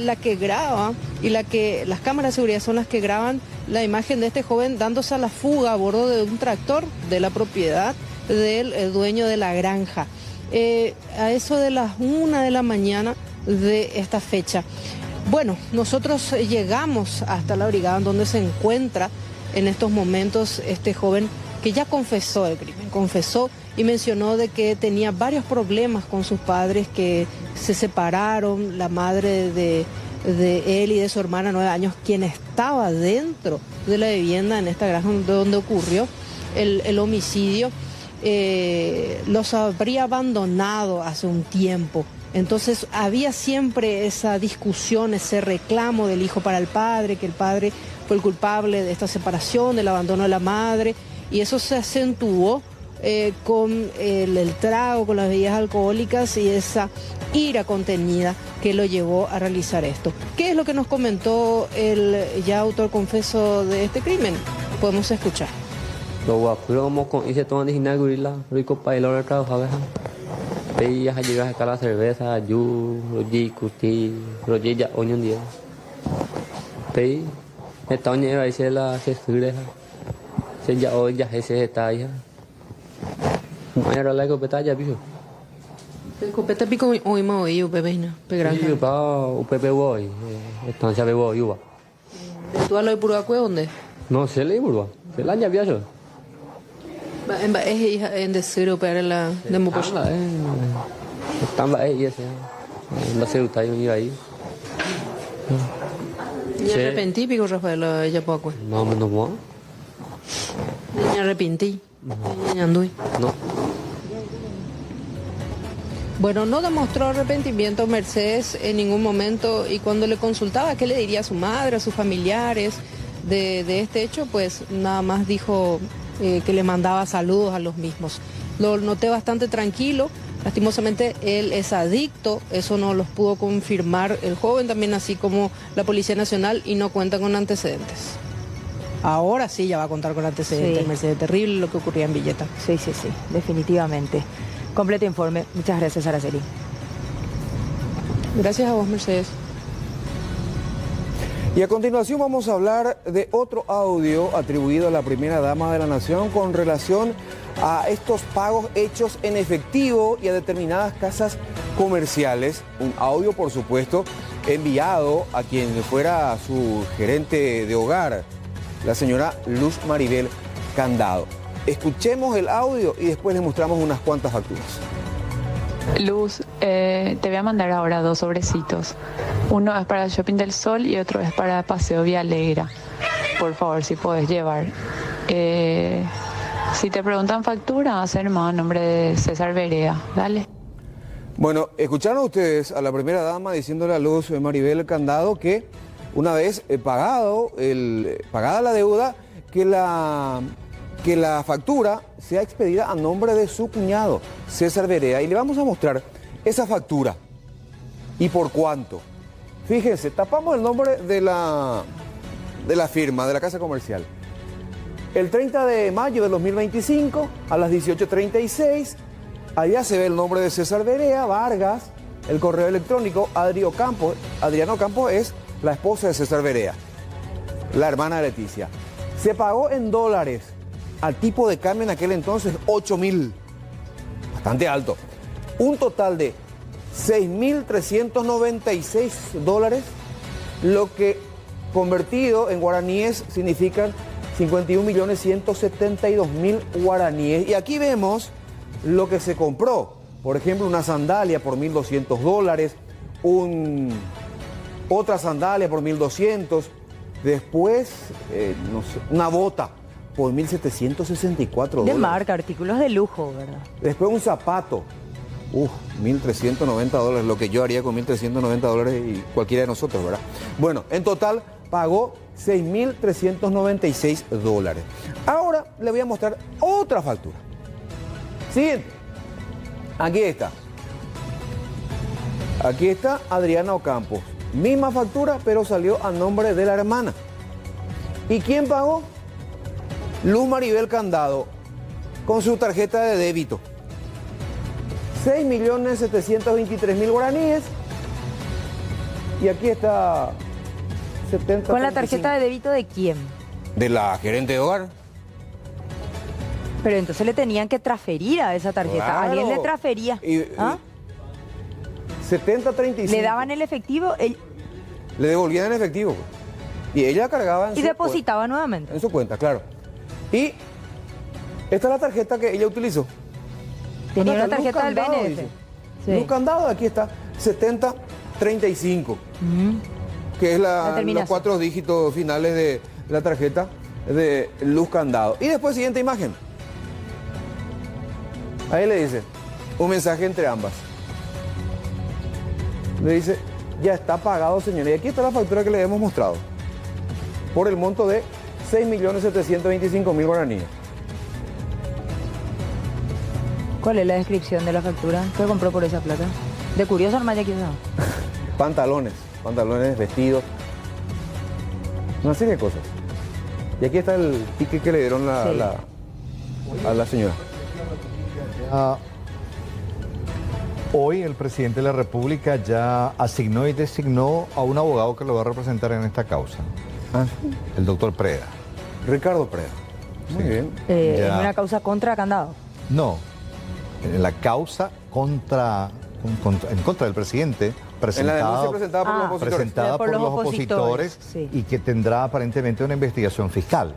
la que graba y las cámaras de seguridad son las que graban la imagen de este joven dándose a la fuga a bordo de un tractor de la propiedad del dueño de la granja. A eso de las 1 de la mañana de esta fecha. Bueno, nosotros llegamos hasta la brigada donde se encuentra en estos momentos este joven que ya confesó el crimen, confesó y mencionó de que tenía varios problemas con sus padres, que se separaron, la madre de él y de su hermana 9 años, quien estaba dentro de la vivienda en esta granja donde ocurrió el homicidio, los habría abandonado hace un tiempo. Entonces había siempre esa discusión, ese reclamo del hijo para el padre, que el padre fue el culpable de esta separación, del abandono de la madre, y eso se acentuó con el trago, con las bebidas alcohólicas y esa ira contenida que lo llevó a realizar esto. ¿Qué es lo que nos comentó el ya autor confeso de este crimen? Podemos escuchar. Bây giờ hay a sacar la cerveza, yo, roji, cuti, roji ya hoy un día. Bây esta oña va a ser la cesura, se ya hoy ya se está ahí. Mañana la escopeta ya pico. Escopeta pico hoy más hoy yo pepeina, pegranja. Sí, pa, pepe voy, estancia bebo hoy va. ¿Tú a lo de Puracue dónde? No sé le burba, se la ya viajo. Es hija en deseo para la democracia. Están ahí ese. No sé usted iba ahí. ¿Y arrepentí pico Rafael ella poco? No, no. Ni arrepentí. Ni andui. No. Bueno, no demostró arrepentimiento Mercedes en ningún momento y cuando le consultaba qué le diría a su madre, a sus familiares de este hecho, pues nada más dijo que le mandaba saludos a los mismos. Lo noté bastante tranquilo, lastimosamente él es adicto, eso no los pudo confirmar el joven también, así como la Policía Nacional, y no cuenta con antecedentes. Ahora sí ya va a contar con antecedentes, sí. Mercedes, terrible lo que ocurría en Villeta. Sí, definitivamente. Completo informe. Muchas gracias, Araceli. Gracias a vos, Mercedes. Y a continuación vamos a hablar de otro audio atribuido a la primera dama de la nación con relación a estos pagos hechos en efectivo y a determinadas casas comerciales. Un audio, por supuesto, enviado a quien fuera su gerente de hogar, la señora Luz Maribel Candado. Escuchemos el audio y después les mostramos unas cuantas facturas. Luz, te voy a mandar ahora 2 sobrecitos. Uno es para el Shopping del Sol y otro es para Paseo Vía Alegra. Por favor, si puedes llevar. Si te preguntan factura, va a ser más a nombre de César Berea. Dale. Bueno, escucharon ustedes a la primera dama diciéndole a Luz Maribel Candado que una vez pagada la deuda, que la factura sea expedida a nombre de su cuñado, César Berea. Y le vamos a mostrar esa factura. ¿Y por cuánto? Fíjense, tapamos el nombre de la firma, de la casa comercial. El 30 de mayo de 2025, a las 18:36, allá se ve el nombre de César Berea, Vargas, el correo electrónico, Adriano Campos es la esposa de César Berea, la hermana de Leticia. Se pagó en dólares, al tipo de cambio en aquel entonces, 8.000, bastante alto. Un total de 6.396 dólares, lo que convertido en guaraníes significan 51.172.000 guaraníes. Y aquí vemos lo que se compró. Por ejemplo, una sandalia por 1.200 dólares, otra sandalia por 1.200, después, no sé, una bota por 1.764 dólares. De marca, artículos de lujo, ¿verdad? Después un zapato, 1.390 dólares, lo que yo haría con 1.390 dólares y cualquiera de nosotros, ¿verdad? Bueno, en total pagó 6.396 dólares. Ahora le voy a mostrar otra factura. Siguiente. Aquí está. Aquí está Adriana Ocampos. Misma factura, pero salió a nombre de la hermana. ¿Y quién pagó? Luz Maribel Candado, con su tarjeta de débito. 6.723.000 guaraníes. Y aquí está 70. ¿Con la tarjeta de débito de quién? De la gerente de hogar. Pero entonces le tenían que transferir a esa tarjeta. Claro. ¿Alguien le transfería? ¿Ah? 70-35. ¿Le daban el efectivo? Le devolvían el efectivo. Y ella cargaba en Y su depositaba nuevamente. En su cuenta, claro. Y esta es la tarjeta que ella utilizó. Tenía Acá una está, tarjeta del Luz Candado, BNF. dice. Sí. Luz Candado, aquí está, 7035. Que es los 4 dígitos finales de la tarjeta de Luz Candado. Y después, siguiente imagen. Ahí le dice, un mensaje entre ambas. Le dice, ya está pagado, señora. Y aquí está la factura que le hemos mostrado. Por el monto de 6.725.000 guaraníes. ¿Cuál es la descripción de la factura? ¿Qué compró por esa plata? De curioso, Armaya, quizás. Pantalones, vestidos. Una serie de cosas. Y aquí está el ticket que le dieron a la señora. Hoy el presidente de la República ya asignó y designó a un abogado que lo va a representar en esta causa. El doctor Preda. Ricardo Preda. Muy bien. ¿En una causa contra Candado? No, en la causa en contra del presidente, presentada por los opositores sí. Y que tendrá aparentemente una investigación fiscal.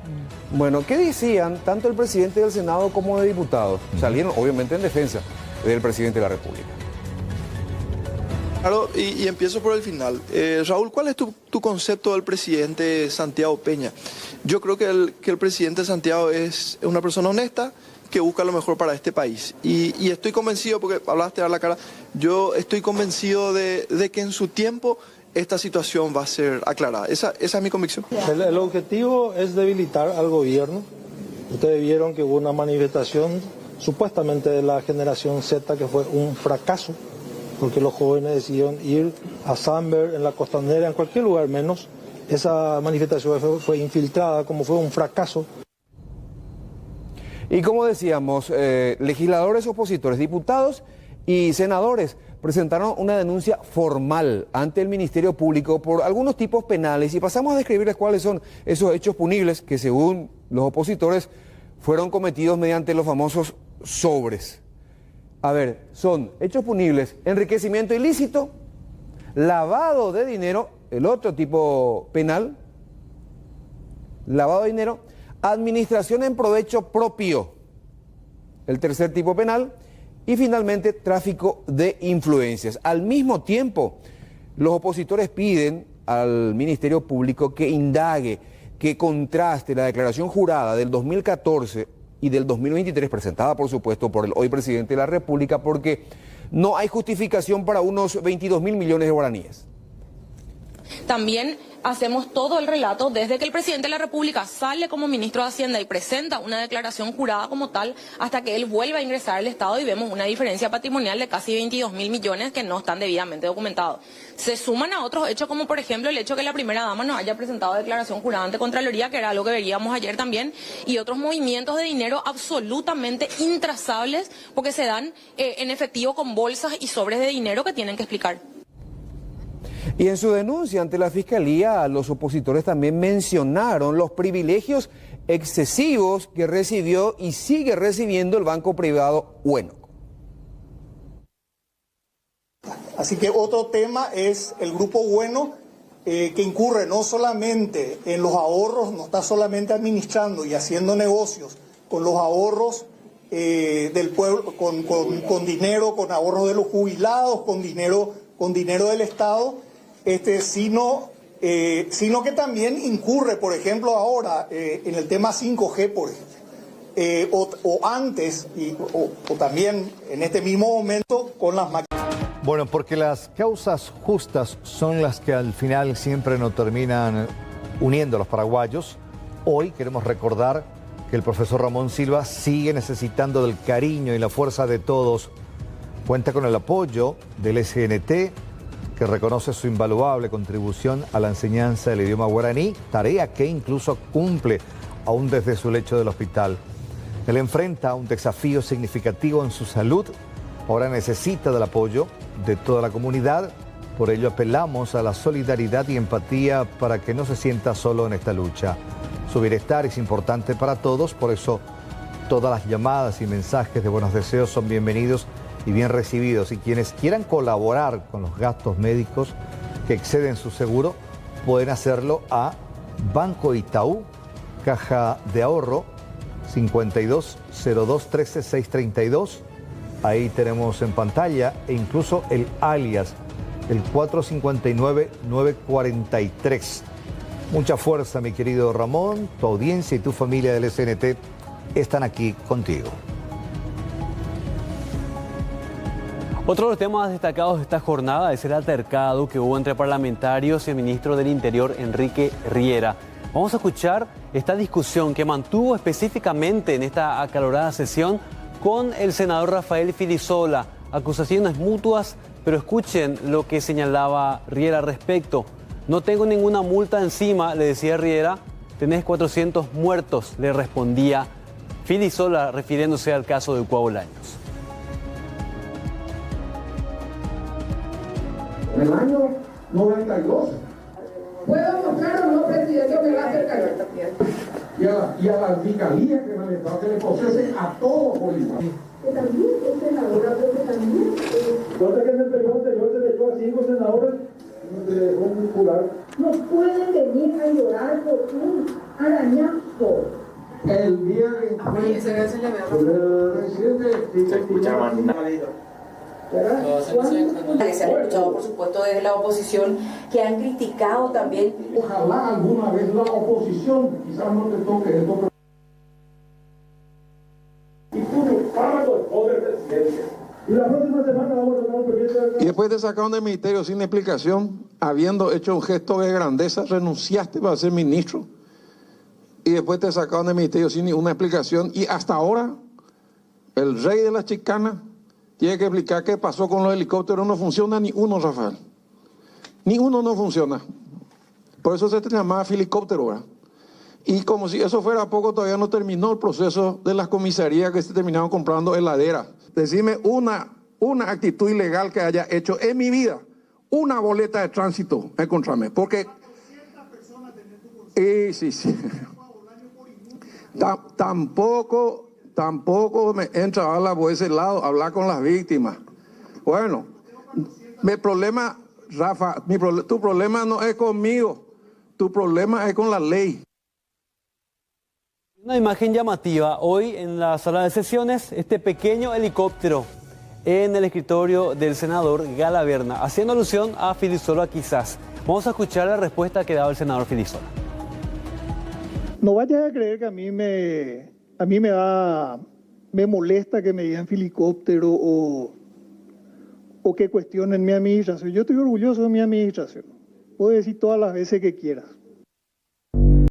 Bueno, ¿qué decían tanto el presidente del Senado como de diputados? Salieron obviamente en defensa del presidente de la República. Claro, y empiezo por el final. Raúl, ¿cuál es tu concepto del presidente Santiago Peña? Yo creo que el presidente Santiago es una persona honesta que busca lo mejor para este país. Y estoy convencido, porque hablaste a la cara, yo estoy convencido de que en su tiempo esta situación va a ser aclarada. Esa es mi convicción. El objetivo es debilitar al gobierno. Ustedes vieron que hubo una manifestación supuestamente de la generación Z que fue un fracaso, porque los jóvenes decidieron ir a Samber, en la Costanera, en cualquier lugar menos. Esa manifestación fue infiltrada, como fue un fracaso. Y como decíamos, legisladores opositores, diputados y senadores presentaron una denuncia formal ante el Ministerio Público por algunos tipos penales y pasamos a describirles cuáles son esos hechos punibles que según los opositores fueron cometidos mediante los famosos sobres. A ver, son hechos punibles, enriquecimiento ilícito, lavado de dinero, el otro tipo penal, lavado de dinero, administración en provecho propio, el tercer tipo penal, y finalmente tráfico de influencias. Al mismo tiempo, los opositores piden al Ministerio Público que indague, que contraste la declaración jurada del 2014 y del 2023, presentada por supuesto por el hoy presidente de la República, porque no hay justificación para unos 22.000 millones de guaraníes. También hacemos todo el relato desde que el presidente de la República sale como ministro de Hacienda y presenta una declaración jurada como tal hasta que él vuelve a ingresar al Estado y vemos una diferencia patrimonial de casi 22.000 millones que no están debidamente documentados. Se suman a otros hechos como por ejemplo el hecho que la primera dama no haya presentado declaración jurada ante Contraloría, que era algo que veíamos ayer también, y otros movimientos de dinero absolutamente intrazables porque se dan en efectivo con bolsas y sobres de dinero que tienen que explicar. Y en su denuncia ante la Fiscalía, los opositores también mencionaron los privilegios excesivos que recibió y sigue recibiendo el banco privado Huénuco. Así que otro tema es el grupo Bueno, que incurre no solamente en los ahorros, no está solamente administrando y haciendo negocios con los ahorros del pueblo, con dinero, con ahorros de los jubilados, con dinero del Estado, sino que también incurre, por ejemplo, ahora en el tema 5G, por ejemplo, o antes, o también en este mismo momento con las máquinas. Bueno, porque las causas justas son las que al final siempre nos terminan uniendo a los paraguayos. Hoy queremos recordar que el profesor Ramón Silva sigue necesitando del cariño y la fuerza de todos. Cuenta con el apoyo del SNT, que reconoce su invaluable contribución a la enseñanza del idioma guaraní, tarea que incluso cumple aún desde su lecho del hospital. Él enfrenta un desafío significativo en su salud, ahora necesita del apoyo de toda la comunidad, por ello apelamos a la solidaridad y empatía para que no se sienta solo en esta lucha. Su bienestar es importante para todos, por eso todas las llamadas y mensajes de buenos deseos son bienvenidos y bien recibidos. Y quienes quieran colaborar con los gastos médicos que exceden su seguro, pueden hacerlo a Banco Itaú, Caja de Ahorro 520213-632. Ahí tenemos en pantalla e incluso el alias, el 459-943. Mucha fuerza, mi querido Ramón. Tu audiencia y tu familia del SNT están aquí contigo. Otro de los temas destacados de esta jornada es el altercado que hubo entre parlamentarios y el ministro del Interior, Enrique Riera. Vamos a escuchar esta discusión que mantuvo específicamente en esta acalorada sesión con el senador Rafael Filisola. Acusaciones mutuas, pero escuchen lo que señalaba Riera al respecto. No tengo ninguna multa encima, le decía Riera. Tenés 400 muertos, le respondía Filisola, refiriéndose al caso de Ucua Bolaños. En el año 92. ¿Puedo mostrar o no, presidente, que va a hacer y a la fiscalía que le procesen a todos por igual? Que también es senadora, pero que también... ¿Cuánto que en el periodo anterior se le dio a 5 senadores? No se dejó vincular. No pueden venir a llorar por un arañazo. El día que se escucha más. Se han escuchado, por supuesto, desde la oposición, que han criticado también. Ojalá alguna vez la oposición, quizás no te toque esto, pero... Y tú no pagas el poder presidente. Y la próxima semana vamos a tener un proyecto de... Y después te sacaron del ministerio sin explicación, habiendo hecho un gesto de grandeza, renunciaste para ser ministro. Y después te sacaron del ministerio sin ninguna explicación. Y hasta ahora, el rey de las chicanas tiene que explicar qué pasó con los helicópteros. No funciona ni uno, Rafael. Ni uno no funciona. Por eso se te llamaba helicóptero, ¿verdad? Y como si eso fuera poco, todavía no terminó el proceso de las comisarías que se terminaron comprando heladeras. Decime una actitud ilegal que haya hecho en mi vida. Una boleta de tránsito, encontrarme. Porque... sí. Tampoco me entra a hablar por ese lado, hablar con las víctimas. Bueno, mi problema, Rafa, tu problema no es conmigo, tu problema es con la ley. Una imagen llamativa hoy en la sala de sesiones, este pequeño helicóptero en el escritorio del senador Galaverna, haciendo alusión a Filisola quizás. Vamos a escuchar la respuesta que daba el senador Filisola. No vayas a creer que a mí me molesta que me digan helicóptero o que cuestionen mi administración. Yo estoy orgulloso de mi administración. Puedo decir todas las veces que quieras.